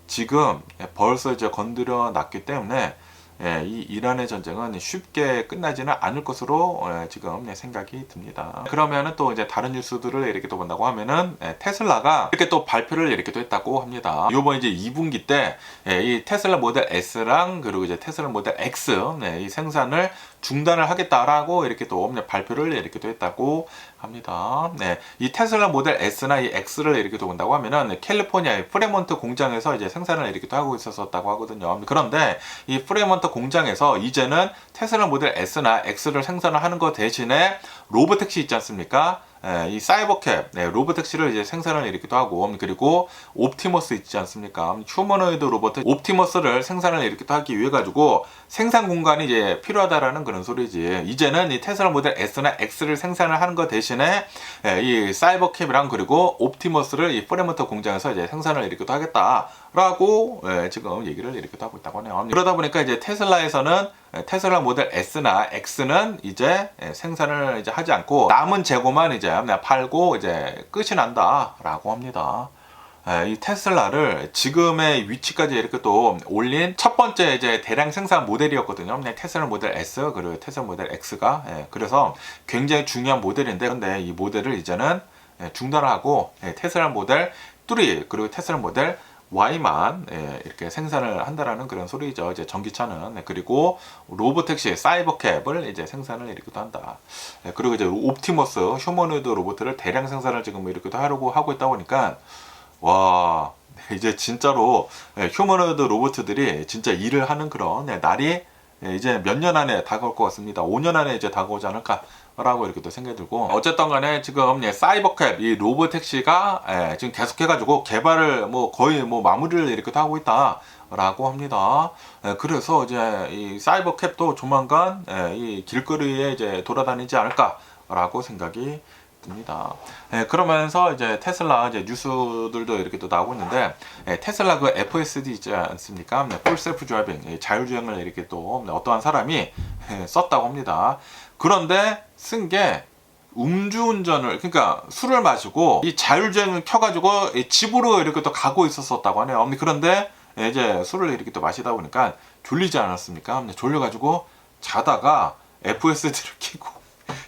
지금 벌써 이제 건드려 놨기 때문에 이 이란의 전쟁은 쉽게 끝나지는 않을 것으로 지금 생각이 듭니다. 그러면은 또 이제 다른 뉴스들을 이렇게 또 본다고 하면은 테슬라가 이렇게 또 발표를 이렇게 또 했다고 합니다. 요번 이제 2분기 때 이 테슬라 모델 S랑 그리고 이제 테슬라 모델 X 이 생산을 중단을 하겠다라고 이렇게 또 발표를 이렇게 또 했다고 합니다. 이 테슬라 모델 S나 이 X를 이렇게 또 본다고 하면은 캘리포니아의 프레몬트 공장에서 이제 생산을 이렇게 또 하고 있었다고 하거든요. 그런데 이 프레몬트 공장에서 이제는 테슬라 모델 S나 X를 생산을 하는 것 대신에 로보택시 있지 않습니까? 이 사이버캡, 로보택시를 이제 생산을 이렇게 또 하고, 그리고 옵티머스 있지 않습니까? 휴머노이드 로봇 옵티머스를 생산을 이렇게 또 하기 위해 가지고 생산 공간이 이제 필요하다라는 그런 소리지. 이제는 이 테슬라 모델 S나 X를 생산을 하는 것 대신에 이 사이버캡이랑 그리고 옵티머스를 이 프레몬트 공장에서 이제 생산을 이렇게 또 하겠다라고 지금 얘기를 이렇게 또 하고 있다고 하네요. 그러다 보니까 이제 테슬라에서는 테슬라 모델 S나 X는 이제 생산을 이제 하지 않고 남은 재고만 이제 팔고 이제 끝이 난다라고 합니다. 이 테슬라를 지금의 위치까지 이렇게 또 올린 첫 번째 이제 대량 생산 모델이었거든요. 테슬라 모델 S 그리고 테슬라 모델 X가 그래서 굉장히 중요한 모델인데 근데 이 모델을 이제는 중단을 하고 테슬라 모델 3 그리고 테슬라 모델 Y만 이렇게 생산을 한다라는 그런 소리죠. 이제 전기차는 그리고 로보택시 사이버캡을 이제 생산을 이렇게도 한다. 그리고 이제 옵티머스 휴머노이드 로봇을 대량 생산을 지금 이렇게도 하려고 하고 있다 보니까 와 이제 진짜로 휴머노이드 로봇들이 진짜 일을 하는 그런 날이 이제 몇 년 안에 다가올 것 같습니다. 5년 안에 이제 다가오지 않을까 라고 이렇게 또 생각이 들고 어쨌든 간에 지금 사이버캡 이 로보택시가 지금 계속해가지고 개발을 뭐 거의 뭐 마무리를 이렇게 또 하고 있다 라고 합니다. 그래서 이제 이 사이버캡도 조만간 이 길거리에 이제 돌아다니지 않을까 라고 생각이 듭니다. 그러면서 이제 테슬라 이제 뉴스들도 이렇게 또 나오고 있는데 테슬라 그 FSD 있지 않습니까? 풀 셀프 드라이빙 자율주행을 이렇게 또 어떠한 사람이 썼다고 합니다. 그런데 쓴 게 음주운전을 그러니까 술을 마시고 이 자율주행을 켜가지고 집으로 이렇게 또 가고 있었다고 하네요. 그런데 이제 술을 이렇게 또 마시다 보니까 졸리지 않았습니까? 졸려가지고 자다가 FSD를 켜고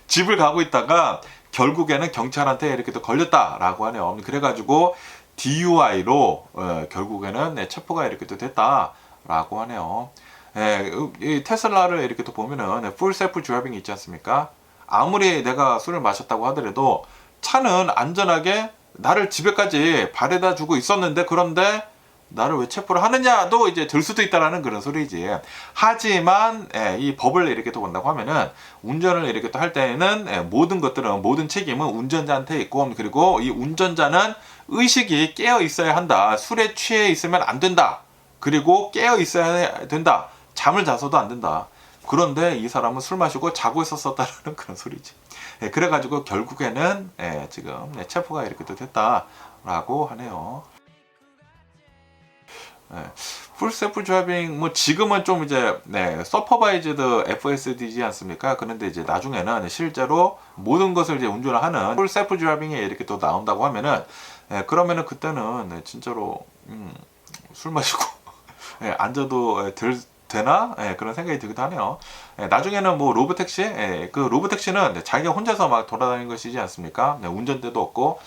집을 가고 있다가 결국에는 경찰한테 이렇게 또 걸렸다라고 하네요. 그래가지고 DUI로 결국에는 체포가 이렇게 또 됐다라고 하네요. 이 테슬라를 이렇게 또 보면은 풀 셀프 드라이빙이 있지 않습니까? 아무리 내가 술을 마셨다고 하더라도 차는 안전하게 나를 집에까지 바래다 주고 있었는데 그런데 나를 왜 체포를 하느냐도 이제 들 수도 있다라는 그런 소리지. 하지만 이 법을 이렇게 또 본다고 하면은 운전을 이렇게 또 할 때에는 모든 것들은 모든 책임은 운전자한테 있고 그리고 이 운전자는 의식이 깨어 있어야 한다. 술에 취해 있으면 안 된다. 그리고 깨어 있어야 된다. 잠을 자서도 안 된다. 그런데 이 사람은 술 마시고 자고 있었다라는 그런 소리지. 그래가지고 결국에는 지금 체포가 이렇게 또 됐다라고 하네요. 풀 셀프 드라이빙 뭐 지금은 좀 이제 서퍼바이즈드 FSD지 않습니까? 그런데 이제 나중에는 실제로 모든 것을 이제 운전을 하는 풀 셀프 드라이빙이 이렇게 또 나온다고 하면은 그러면은 그때는 진짜로 술 마시고 앉아도 되나? 그런 생각이 들기도 하네요. 나중에는 뭐 로보택시, 그 로보택시는 자기가 혼자서 막 돌아다니는 것이지 않습니까? 운전대도 없고,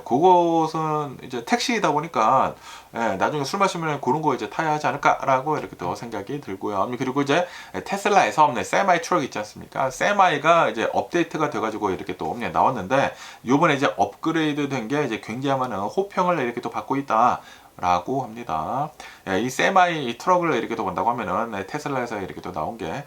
그것은 이제 택시이다 보니까, 나중에 술 마시면 그런 거 이제 타야 하지 않을까라고 이렇게 또 생각이 들고요. 그리고 이제 테슬라에서 세마이 트럭 있지 않습니까? 세마이가 이제 업데이트가 돼가지고 이렇게 또 나왔는데, 요번에 이제 업그레이드 된 게 이제 굉장히 많은 호평을 이렇게 또 받고 있다. 라고 합니다. 이 세마이 트럭을 이렇게 또 본다고 하면은 테슬라에서 이렇게 또 나온 게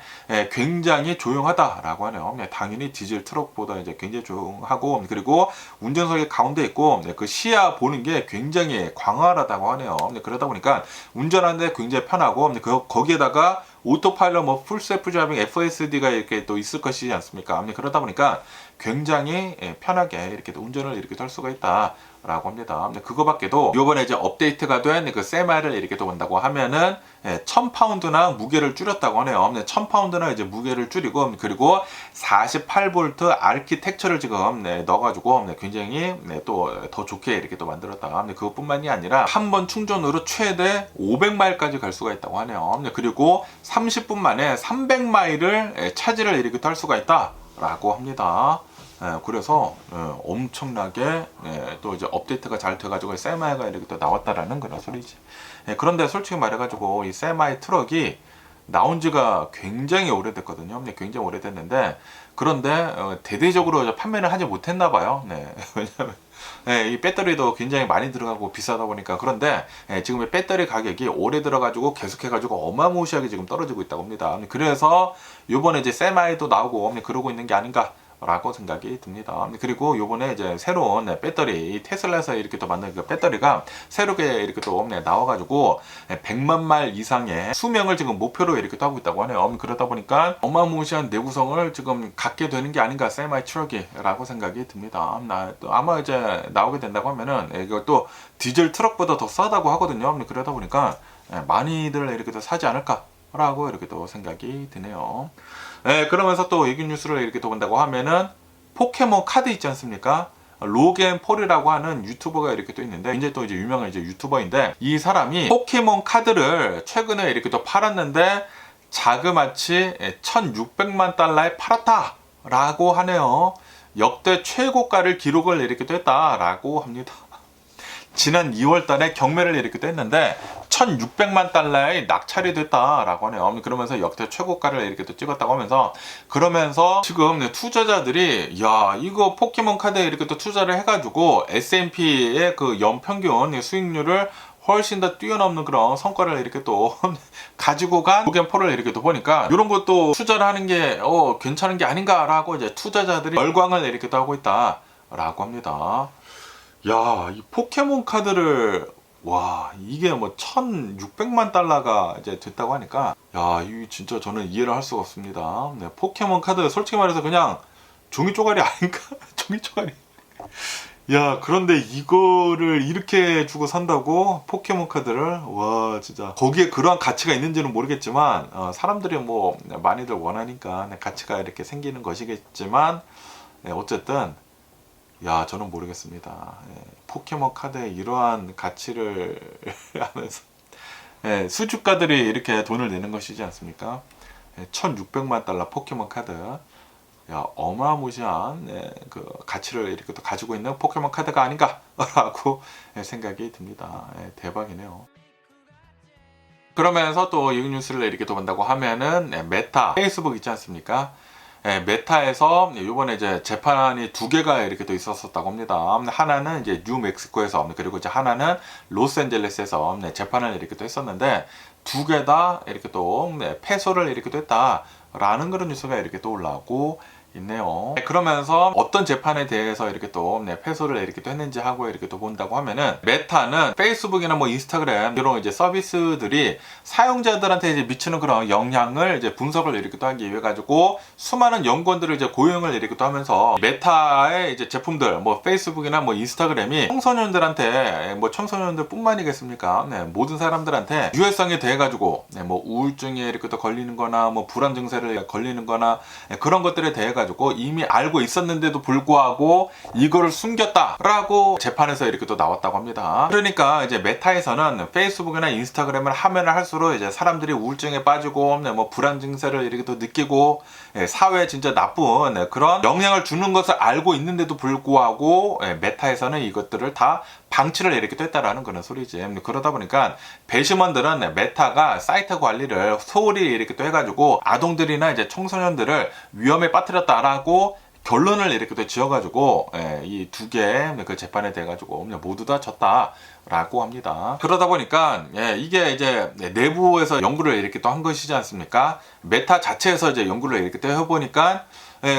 굉장히 조용하다라고 하네요. 당연히 디젤 트럭보다 이제 굉장히 조용하고 그리고 운전석의 가운데 있고 그 시야 보는 게 굉장히 광활하다고 하네요. 그러다 보니까 운전하는데 굉장히 편하고 거기에다가 오토파일럿 뭐 풀 셀프 드라이빙 FSD가 이렇게 또 있을 것이지 않습니까? 그러다 보니까 굉장히 편하게 이렇게 운전을 이렇게 할 수가 있다. 라고 합니다. 그거밖에도 요번에 이제 업데이트가 된 그 세마이를 이렇게 또 본다고 하면은 1000파운드나 무게를 줄였다고 하네요. 1000파운드나 이제 무게를 줄이고 그리고 48V 아키텍처를 지금 넣어가지고 굉장히 또 더 좋게 이렇게 또 만들었다. 그것뿐만이 아니라 한 번 충전으로 최대 500마일까지 갈 수가 있다고 하네요. 그리고 30분 만에 300마일을 차지를 이렇게 또 할 수가 있다라고 합니다. 그래서 엄청나게 또 이제 업데이트가 잘 돼가지고 세마이가 이렇게 또 나왔다라는 그런 소리지. 그런데 솔직히 말해가지고 이 세마이 트럭이 나온 지가 굉장히 오래됐거든요. 굉장히 오래됐는데 그런데 대대적으로 판매를 하지 못했나 봐요. 왜냐면 이 배터리도 굉장히 많이 들어가고 비싸다 보니까. 그런데 지금 배터리 가격이 오래 들어가지고 계속해가지고 어마무시하게 지금 떨어지고 있다고 합니다. 그래서 요번에 이제 세마이도 나오고 그러고 있는 게 아닌가 라고 생각이 듭니다. 그리고 요번에 이제 새로운 배터리, 테슬라에서 이렇게 또 만든 그 배터리가 새롭게 이렇게 또 나와가지고 100만 마일 이상의 수명을 지금 목표로 이렇게 또 하고 있다고 하네요. 그러다 보니까 어마무시한 내구성을 지금 갖게 되는 게 아닌가, 세마이 트럭이 라고 생각이 듭니다. 아마 이제 나오게 된다고 하면은 이것도 디젤 트럭보다 더 싸다고 하거든요. 그러다 보니까 많이들 이렇게 또 사지 않을까 라고 이렇게 또 생각이 드네요. 그러면서 또 이기 뉴스를 이렇게 또 본다고 하면은 포켓몬 카드 있지 않습니까? 로겐 폴이라고 하는 유튜버가 이렇게 또 있는데 이제 또 이제 유명한 이제 유튜버인데 이 사람이 포켓몬 카드를 최근에 이렇게 또 팔았는데 자그마치 1600만 달러에 팔았다라고 하네요. 역대 최고가를 기록을 이렇게 또 했다라고 합니다. 지난 2월 달에 경매를 이렇게 또 했는데 1600만 달러에 낙찰이 됐다라고 하네요. 그러면서 역대 최고가를 이렇게 또 찍었다고 하면서 그러면서 지금 투자자들이 야 이거 포켓몬 카드에 이렇게 또 투자를 해가지고 S&P의 그 연평균 수익률을 훨씬 더 뛰어넘는 그런 성과를 이렇게 또 가지고 간 로겐폴을 이렇게 또 보니까 이런 것도 투자를 하는 게 괜찮은 게 아닌가라고 이제 투자자들이 열광을 이렇게 또 하고 있다라고 합니다. 야, 이 포켓몬 카드를 와 이게 뭐 1600만 달러가 이제 됐다고 하니까 야 이 진짜 저는 이해를 할 수가 없습니다. 포켓몬 카드 솔직히 말해서 그냥 종이 쪼가리 아닌가? 종이 쪼가리. 야 그런데 이거를 이렇게 주고 산다고 포켓몬 카드를 와 진짜 거기에 그러한 가치가 있는지는 모르겠지만 사람들이 뭐 많이들 원하니까 가치가 이렇게 생기는 것이겠지만 어쨌든 야 저는 모르겠습니다. 포켓몬 카드에 이러한 가치를 하면서 수주가들이 이렇게 돈을 내는 것이지 않습니까? 1600만 달러 포켓몬 카드 야 어마무시한 그 가치를 이렇게 또 가지고 있는 포켓몬 카드가 아닌가라고 생각이 듭니다. 대박이네요. 그러면서 또 이 뉴스를 이렇게 또 본다고 하면은 메타 페이스북 있지 않습니까? 메타에서 이번에 이제 재판이 두 개가 이렇게 또 있었었다고 합니다. 하나는 이제 뉴멕시코에서 그리고 이제 하나는 로스앤젤레스에서 재판을 이렇게 또 했었는데 두 개 다 이렇게 또 패소를 이렇게 또 했다라는 그런 뉴스가 이렇게 또 올라오고 있네요. 그러면서 어떤 재판에 대해서 이렇게 또 패소를 이렇게 또 했는지 하고 이렇게 또 본다고 하면은 메타는 페이스북이나 뭐 인스타그램 이런 이제 서비스들이 사용자들한테 이제 미치는 그런 영향을 이제 분석을 이렇게 또 하기 위해 가지고 수많은 연구원들을 이제 고용을 이렇게 또 하면서 메타의 이제 제품들 뭐 페이스북이나 뭐 인스타그램이 청소년들한테 뭐 청소년들뿐만이겠습니까? 모든 사람들한테 유해성에 대해 가지고 뭐 우울증에 이렇게 또 걸리는 거나 뭐 불안 증세를 걸리는 거나 그런 것들에 대해 가지고 이미 알고 있었는데도 불구하고 이거를 숨겼다라고 재판에서 이렇게 또 나왔다고 합니다. 그러니까 이제 메타에서는 페이스북이나 인스타그램을 하면 할수록 이제 사람들이 우울증에 빠지고 뭐 불안 증세를 이렇게 또 느끼고 사회에 진짜 나쁜 그런 영향을 주는 것을 알고 있는데도 불구하고 메타에서는 이것들을 다 방치를 이렇게 또 했다라는 그런 소리지. 그러다 보니까 배심원들은 메타가 사이트 관리를 소홀히 이렇게 또 해가지고 아동들이나 이제 청소년들을 위험에 빠뜨렸다라고 결론을 이렇게 또 지어가지고 이 두 개 그 재판에 대해 가지고 모두 다 졌다 라고 합니다. 그러다 보니까 이게 이제 내부에서 연구를 이렇게 또 한 것이지 않습니까? 메타 자체에서 이제 연구를 이렇게 또 해보니까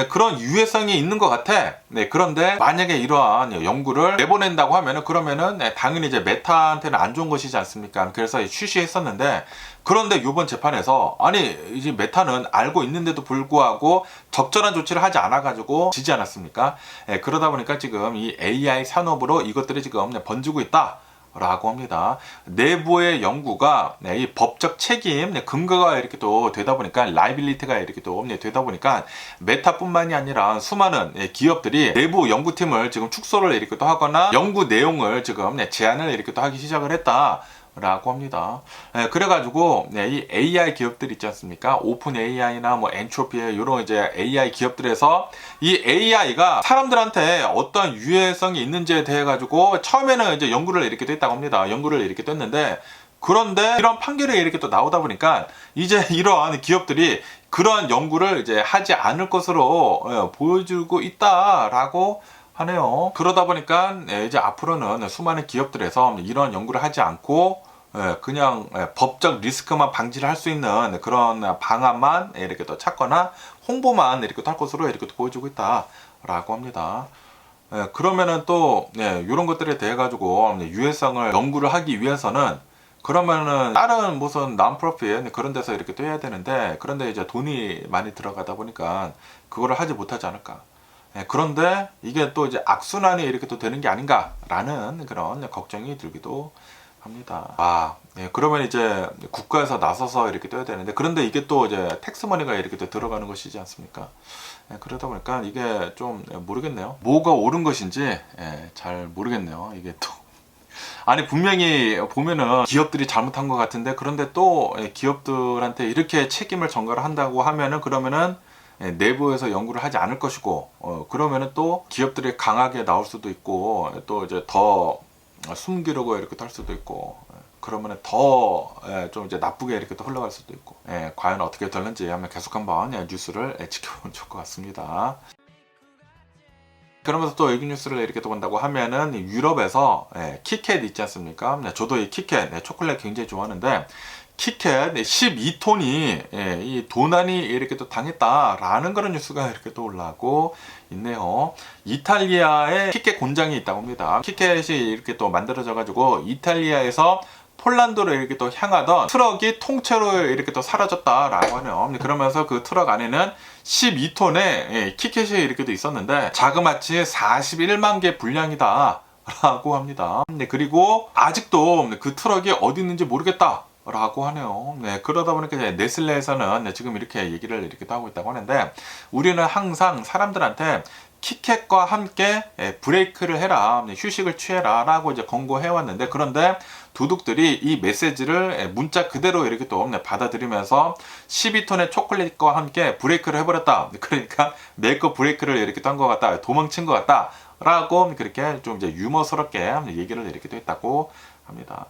그런 유해성이 있는 것 같아. 그런데 만약에 이러한 연구를 내보낸다고 하면은 그러면은 당연히 이제 메타한테는 안 좋은 것이지 않습니까? 그래서 취시했었는데 그런데 이번 재판에서 아니 이제 메타는 알고 있는데도 불구하고 적절한 조치를 하지 않아 가지고 지지 않았습니까? 그러다 보니까 지금 이 AI 산업으로 이것들이 지금 번지고 있다. 라고 합니다. 내부의 연구가 이 법적 책임 근거가 이렇게 또 되다 보니까 라이빌리티가 이렇게 또 되다 보니까 메타뿐만이 아니라 수많은 기업들이 내부 연구팀을 지금 축소를 이렇게 또 하거나 연구 내용을 지금 제한을 이렇게 또 하기 시작을 했다. 라고 합니다. 그래가지고 이 AI 기업들 있지 않습니까? 오픈 AI나 뭐 엔트로피 이런 이제 AI 기업들에서 이 AI가 사람들한테 어떤 유해성이 있는지에 대해 가지고 처음에는 이제 연구를 이렇게 됐다고 합니다. 연구를 이렇게 됐는데 그런데 이런 판결이 이렇게 또 나오다 보니까 이제 이러한 기업들이 그러한 연구를 이제 하지 않을 것으로 보여주고 있다라고 하네요. 그러다 보니까 이제 앞으로는 수많은 기업들에서 이런 연구를 하지 않고 그냥 법적 리스크만 방지를 할 수 있는 그런 방안만 이렇게 또 찾거나 홍보만 이렇게 또 할 것으로 이렇게 또 보여주고 있다라고 합니다. 그러면은 또 이런 것들에 대해 가지고 유해성을 연구를 하기 위해서는 그러면은 다른 무슨 non-profit 그런 데서 이렇게 또 해야 되는데 그런데 이제 돈이 많이 들어가다 보니까 그거를 하지 못하지 않을까. 그런데 이게 또 이제 악순환이 이렇게 또 되는 게 아닌가라는 그런 걱정이 들기도 합니다. 그러면 이제 국가에서 나서서 이렇게 떠야 되는데 그런데 이게 또 이제 텍스머니가 이렇게 또 들어가는 것이지 않습니까? 그러다 보니까 이게 좀 모르겠네요. 뭐가 옳은 것인지 잘 모르겠네요. 이게 또 아니 분명히 보면은 기업들이 잘못한 것 같은데 그런데 또 기업들한테 이렇게 책임을 전가를 한다고 하면은 그러면은 내부에서 연구를 하지 않을 것이고 그러면은 또 기업들이 강하게 나올 수도 있고 또 이제 더 숨기려고 이렇게 할 수도 있고 그러면은 더 좀 이제 나쁘게 이렇게 또 흘러갈 수도 있고 과연 어떻게 될는지 한번 계속 한번 뉴스를 지켜보면 좋을 것 같습니다. 그러면서 또 외국 뉴스를 이렇게 또 본다고 하면은 유럽에서 키캣 있지 않습니까? 저도 이 키캣 초콜릿 굉장히 좋아하는데 키캣 12톤이 이 도난이 이렇게 또 당했다라는 그런 뉴스가 이렇게 또 올라오고 있네요. 이탈리아에 키캣 공장이 있다고 합니다. 키캣이 이렇게 또 만들어져 가지고 이탈리아에서 폴란드로 이렇게 또 향하던 트럭이 통째로 이렇게 또 사라졌다라고 하네요. 그러면서 그 트럭 안에는 12톤의 키캣이 이렇게 또 있었는데 자그마치 41만 개 분량이다 라고 합니다. 그리고 아직도 그 트럭이 어디 있는지 모르겠다 라고 하네요. 그러다 보니까 이제 네슬레에서는 지금 이렇게 얘기를 이렇게 하고 있다고 하는데 우리는 항상 사람들한테 키캣과 함께 브레이크를 해라, 휴식을 취해라 라고 이제 권고해 왔는데 그런데 도둑들이 이 메시지를 문자 그대로 이렇게 또 받아들이면서 12톤의 초콜릿과 함께 브레이크를 해버렸다. 그러니까 메이커 브레이크를 이렇게 한 것 같다. 도망친 것 같다. 라고 그렇게 좀 이제 유머스럽게 얘기를 이렇게 또 했다고 합니다.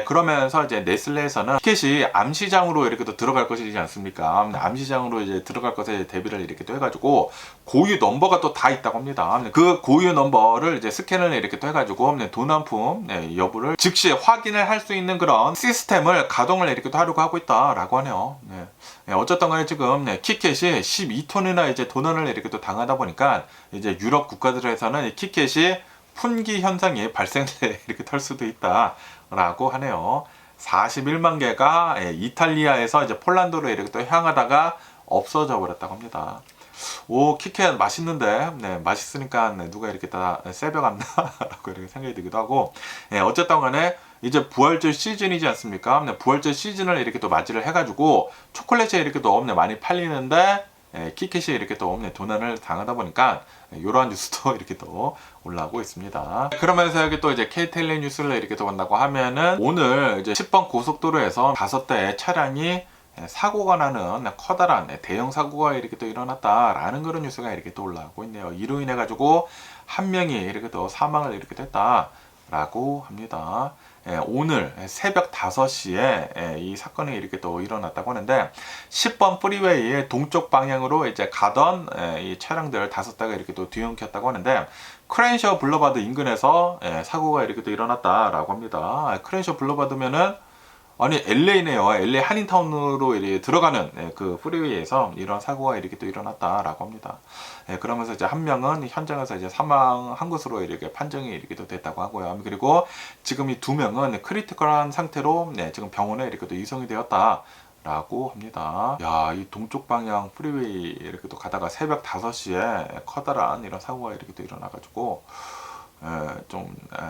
그러면서 이제 네슬레에서는 키캣이 암시장으로 이렇게 또 들어갈 것이지 않습니까? 암시장으로 이제 들어갈 것에 대비를 이렇게 또 해가지고 고유 넘버가 또 다 있다고 합니다. 그 고유 넘버를 이제 스캔을 이렇게 또 해가지고 도난품 여부를 즉시 확인을 할 수 있는 그런 시스템을 가동을 이렇게 또 하려고 하고 있다라고 하네요. 어쨌든 간에 지금 키캣이 12톤이나 이제 도난을 이렇게 또 당하다 보니까 이제 유럽 국가들에서는 키캣이 품귀 현상이 발생을 이렇게 할 수도 있다라고 하네요. 41만 개가 이탈리아에서 이제 폴란드로 이렇게 또 향하다가 없어져 버렸다고 합니다. 오, 키캣 맛있는데, 맛있으니까 누가 이렇게 다 새벽았나라고 이렇게 생각이 들기도 하고, 어쨌든 간에 이제 부활절 시즌이지 않습니까? 부활절 시즌을 이렇게 또 맞이를 해가지고 초콜릿이 이렇게 또 많이 팔리는데 키캣이 이렇게 또 도난을 당하다 보니까 이러한 뉴스도 이렇게 또 올라오고 있습니다. 그러면서 여기 또 이제 KTLA 뉴스를 이렇게 또 본다고 하면은 오늘 이제 10번 고속도로에서 5대의 차량이 사고가 나는 커다란 대형 사고가 이렇게 또 일어났다라는 그런 뉴스가 이렇게 또 올라오고 있네요. 이로 인해 가지고 한 명이 이렇게 또 사망을 이렇게 됐다라고 합니다. 오늘 새벽 5시에 이 사건이 이렇게 또 일어났다고 하는데 10번 프리웨이의 동쪽 방향으로 이제 가던 이 차량들 5대가 이렇게 또 뒤엉켰다고 하는데 크렌셔 블러바드 인근에서 사고가 이렇게 또 일어났다라고 합니다. 크렌셔 블러바드면은 아니 LA네요. LA 한인타운으로 이렇게 들어가는 그 프리웨이에서 이런 사고가 이렇게 또 일어났다라고 합니다. 그러면서 이제 한 명은 현장에서 이제 사망한 것으로 이렇게 판정이 이렇게 또 됐다고 하고요. 그리고 지금 이 2명은 크리티컬한 상태로 지금 병원에 이렇게 또 이송이 되었다라고 합니다. 야, 이 동쪽 방향 프리웨이 이렇게 또 가다가 새벽 5시에 커다란 이런 사고가 이렇게 또 일어나가지고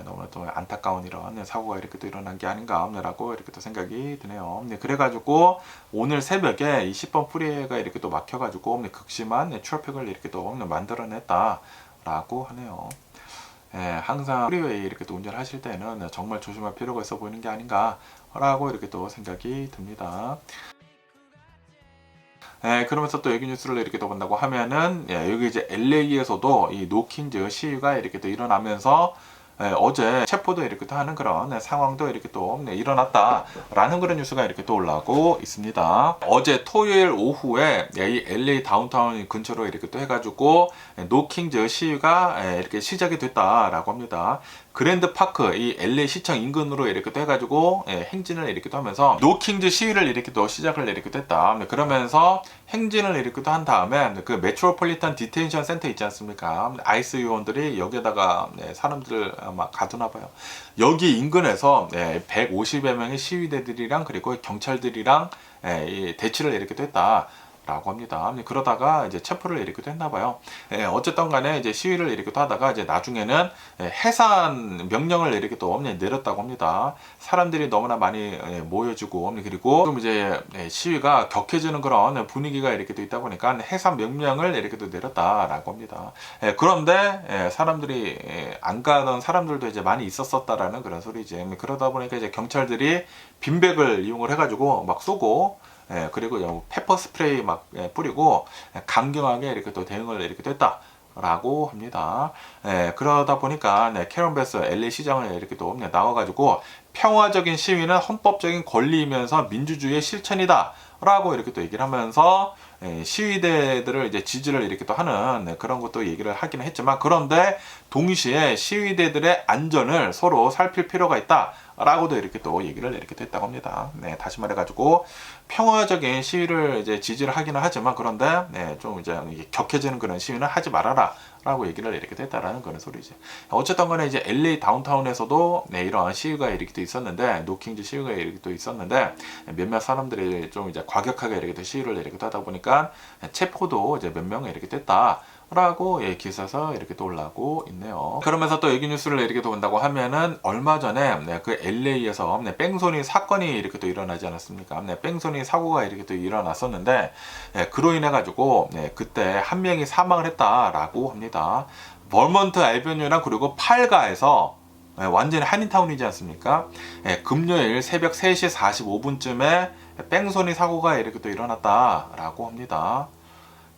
너무나 또 안타까운 이런 사고가 이렇게 또 일어난 게 아닌가라고 이렇게 또 생각이 드네요. 그래가지고 오늘 새벽에 이 10번 프리웨이가 이렇게 또 막혀가지고 극심한 트래픽을 이렇게 또 만들어냈다라고 하네요. 항상 프리웨이 이렇게 또 운전하실 때는 정말 조심할 필요가 있어 보이는 게 아닌가라고 이렇게 또 생각이 듭니다. 그러면서 또 여기 뉴스를 이렇게 또 본다고 하면은 여기 이제 LA에서도 이 노킹즈 시위가 이렇게 또 일어나면서 어제 체포도 이렇게 또 하는 그런 상황도 이렇게 또 일어났다라는 그런 뉴스가 이렇게 또 올라오고 있습니다. 어제 토요일 오후에 이 LA 다운타운 근처로 이렇게 또 해가지고 노킹즈 시위가 이렇게 시작이 됐다라고 합니다. 그랜드 파크 이 LA 시청 인근으로 이렇게 또 해가지고 행진을 이렇게 또 하면서 노킹즈 시위를 이렇게 또 시작을 이렇게 됐다. 그러면서 행진을 이렇게 또 한 다음에 그 메트로폴리탄 디테인션 센터 있지 않습니까? 아이스 요원들이 여기에다가 사람들을 막 가두나 봐요. 여기 인근에서 150여 명의 시위대들이랑 그리고 경찰들이랑 대치를 이렇게 또 했다. 라고 합니다. 그러다가 이제 체포를 이렇게 또 했나 봐요. 어쨌든 간에 이제 시위를 이렇게 또 하다가 이제 나중에는 해산 명령을 이렇게 또 내렸다고 합니다. 사람들이 너무나 많이 모여지고 그리고 좀 이제 시위가 격해지는 그런 분위기가 이렇게 또 있다 보니까 해산 명령을 이렇게 또 내렸다라고 합니다. 그런데 사람들이 안 가던 사람들도 이제 많이 있었었다라는 그런 소리지. 그러다 보니까 이제 경찰들이 빈백을 이용을 해가지고 막 쏘고 그리고 페퍼 스프레이 막 뿌리고 강경하게 이렇게 또 대응을 이렇게 됐다라고 합니다. 그러다 보니까 캐런 베스 LA 시장을 이렇게 또 나와가지고 평화적인 시위는 헌법적인 권리이면서 민주주의의 실천이다. 라고 이렇게 또 얘기를 하면서 시위대들을 이제 지지를 이렇게 또 하는 그런 것도 얘기를 하기는 했지만 그런데 동시에 시위대들의 안전을 서로 살필 필요가 있다. 라고도 이렇게 또 얘기를 이렇게 됐다고 합니다. 다시 말해가지고 평화적인 시위를 이제 지지를 하기는 하지만 그런데 좀 이제 격해지는 그런 시위는 하지 말아라. 라고 얘기를 이렇게 됐다라는 그런 소리지. 어쨌든 간에 이제 LA 다운타운에서도 이러한 시위가 이렇게 또 있었는데, 노킹즈 시위가 이렇게 또 있었는데, 몇몇 사람들이 좀 이제 과격하게 이렇게 또 시위를 이렇게 하다 보니까 체포도 이제 몇 명이 이렇게 됐다. 라고 기사에서 이렇게 또 올라오고 있네요. 그러면서 또 여기 뉴스를 이렇게 또 본다고 하면은 얼마 전에 그 LA에서 뺑소니 사건이 이렇게 또 일어나지 않았습니까? 뺑소니 사고가 이렇게 또 일어났었는데 그로 인해 가지고 그때 한 명이 사망을 했다라고 합니다. 벌먼트 애비뉴랑 그리고 팔가에서 완전히 한인타운이지 않습니까? 금요일 새벽 3시 45분쯤에 뺑소니 사고가 이렇게 또 일어났다라고 합니다.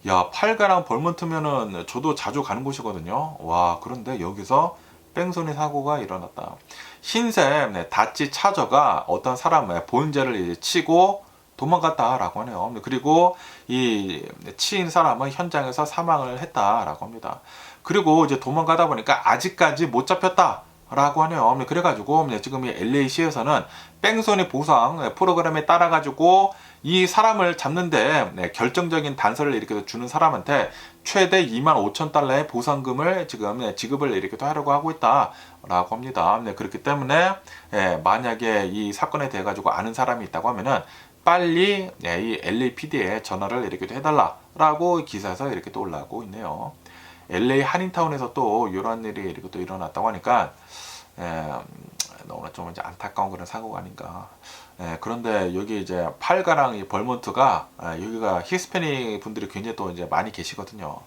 야, 팔가랑 벌먼트면은 저도 자주 가는 곳이거든요. 와, 그런데 여기서 뺑소니 사고가 일어났다. 흰색 다치 차저가 어떤 사람의 보행자를 이제 치고 도망갔다라고 하네요. 그리고 이 치인 사람은 현장에서 사망을 했다라고 합니다. 그리고 이제 도망가다 보니까 아직까지 못 잡혔다. 라고 하네요. 그래가지고 지금 이 LA시에서는 뺑소니 보상 프로그램에 따라가지고 이 사람을 잡는데 결정적인 단서를 이렇게 주는 사람한테 최대 25,000달러의 보상금을 지금 지급을 이렇게 하려고 하고 있다라고 합니다. 그렇기 때문에 만약에 이 사건에 대해 가지고 아는 사람이 있다고 하면은 빨리 이 LAPD에 전화를 이렇게 해달라라고 기사에서 이렇게 또 올라오고 있네요. LA 한인타운에서 또 이런 일이 이렇게 또 일어났다고 하니까 너무나 좀 이제 안타까운 그런 사고가 아닌가. 그런데 여기 이제 팔가랑 이 벌몬트가 여기가 히스패닉 분들이 굉장히 또 이제 많이 계시거든요.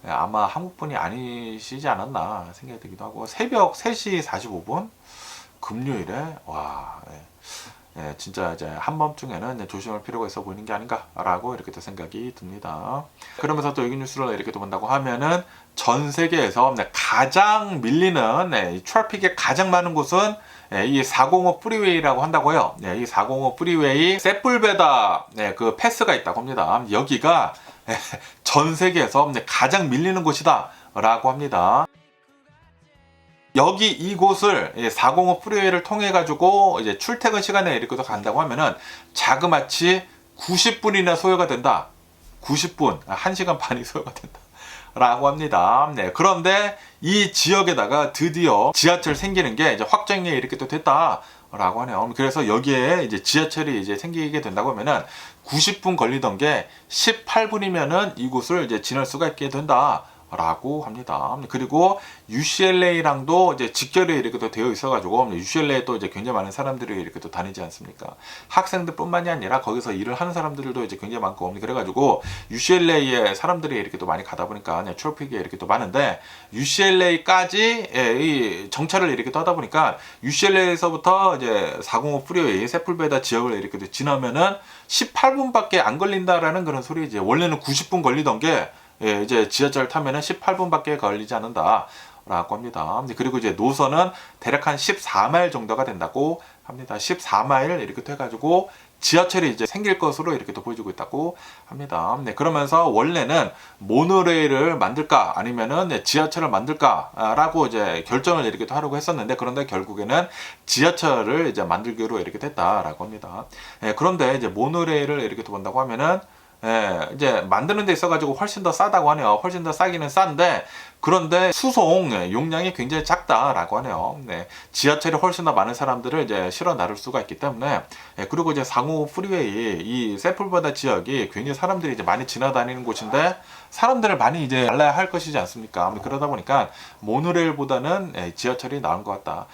아마 한국 분이 아니시지 않았나 생각이 들기도 하고 새벽 3시 45분 금요일에 와 진짜 이제 한밤중에는 조심할 필요가 있어 보이는 게 아닌가라고 이렇게 또 생각이 듭니다. 그러면서 또 여기 뉴스를 이렇게 또 본다고 하면은 전 세계에서 가장 밀리는 이 트래픽이 가장 많은 곳은 이 405 프리웨이라고 한다고요. 이 405 프리웨이 세뿔베다 그 패스가 있다고 합니다. 여기가 전 세계에서 가장 밀리는 곳이다라고 합니다. 여기 이곳을 405 프리웨이를 통해 가지고 이제 출퇴근 시간에 이렇게 간다고 하면은 자그마치 90분이나 소요가 된다. 90분, 1시간 반이 소요가 된다. 라고 합니다. 그런데 이 지역에다가 드디어 지하철 생기는 게 이제 확정이 이렇게 또 됐다라고 하네요. 그래서 여기에 이제 지하철이 이제 생기게 된다고 하면은 90분 걸리던 게 18분이면은 이곳을 이제 지날 수가 있게 된다. 라고 합니다. 그리고 UCLA랑도 이제 직결이 이렇게 또 되어 있어가지고 UCLA에 또 이제 굉장히 많은 사람들이 이렇게 또 다니지 않습니까? 학생들뿐만이 아니라 거기서 일을 하는 사람들도 이제 굉장히 많고 그래가지고 UCLA에 사람들이 이렇게 또 많이 가다 보니까 트래픽이 이렇게 또 많은데 UCLA까지 이 정차를 이렇게 또 하다 보니까 UCLA에서부터 이제 405 프리웨이 세풀베다 지역을 이렇게 또 지나면은 18분밖에 안 걸린다라는 그런 소리지. 원래는 90분 걸리던 게 이제 지하철 타면은 18분밖에 걸리지 않는다 라고 합니다. 그리고 이제 노선은 대략 한 14마일 정도가 된다고 합니다. 14마일 이렇게 해가지고 지하철이 이제 생길 것으로 이렇게 또 보여주고 있다고 합니다. 그러면서 원래는 모노레일을 만들까 아니면은 지하철을 만들까라고 이제 결정을 이렇게 또 하려고 했었는데 그런데 결국에는 지하철을 이제 만들기로 이렇게 됐다라고 합니다. 그런데 이제 모노레일을 이렇게 또 본다고 하면은 이제 만드는 데 있어가지고 훨씬 더 싸다고 하네요. 훨씬 더 싸기는 싼데 그런데 수송 용량이 굉장히 작다라고 하네요. 지하철이 훨씬 더 많은 사람들을 이제 실어 나를 수가 있기 때문에 그리고 이제 405 프리웨이 이 세풀베다 지역이 굉장히 사람들이 이제 많이 지나다니는 곳인데 사람들을 많이 이제 알아야 할 것이지 않습니까? 그러다 보니까 모노레일보다는 지하철이 나은 것 같다.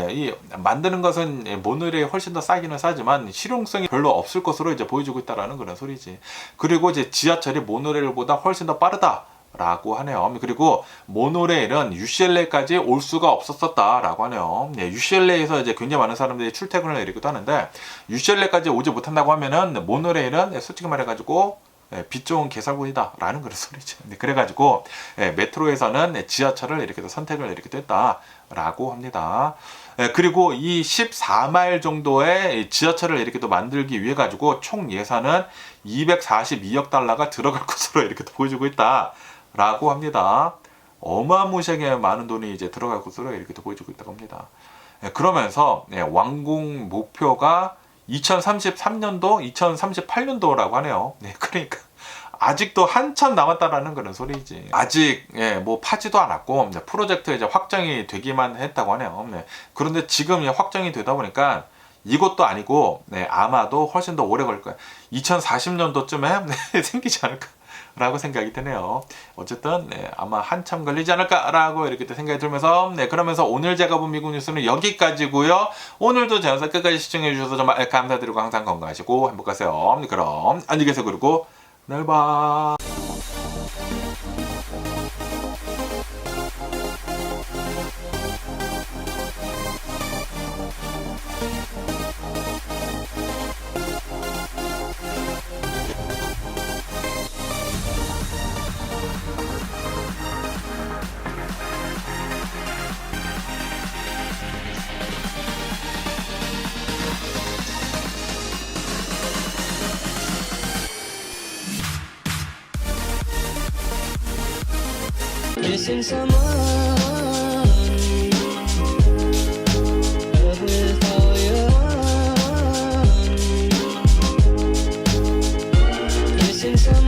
이 만드는 것은 모노레일이 훨씬 더 싸기는 싸지만 실용성이 별로 없을 것으로 이제 보여주고 있다라는 그런 소리지. 그리고 이제 지하철이 모노레일보다 훨씬 더 빠르다. 라고 하네요. 그리고 모노레일은 UCLA까지 올 수가 없었다라고 하네요. UCLA에서 이제 굉장히 많은 사람들이 출퇴근을 이렇게도 하는데 UCLA까지 오지 못한다고 하면은 모노레일은 솔직히 말해가지고 빛 좋은 개살군이다 라는 그런 소리죠. 그래가지고 메트로에서는 지하철을 이렇게 선택을 이렇게 했다라고 합니다. 그리고 이 14마일 정도의 지하철을 이렇게 또 만들기 위해 가지고 총 예산은 242억 달러가 들어갈 것으로 이렇게 또 보여주고 있다라고 합니다. 어마무시하게 많은 돈이 이제 들어갈 것으로 이렇게 또 보여주고 있다고 합니다. 그러면서 완공 목표가 2033년도, 2038년도라고 하네요. 그러니까 아직도 한참 남았다라는 그런 소리지. 아직 뭐 파지도 않았고 프로젝트 이제 확정이 되기만 했다고 하네요. 그런데 지금 확정이 되다 보니까 이것도 아니고 아마도 훨씬 더 오래 걸릴 거예요. 2040년도쯤에 생기지 않을까. 라고 생각이 드네요. 어쨌든 아마 한참 걸리지 않을까라고 이렇게 생각이 들면서 그러면서 오늘 제가 본 미국 뉴스는 여기까지고요. 오늘도 제 영상 끝까지 시청해 주셔서 정말 감사드리고 항상 건강하시고 행복하세요. 그럼 안녕히 계세요. 그리고 내일 봐. Missing someone with all your heart. Missing someone.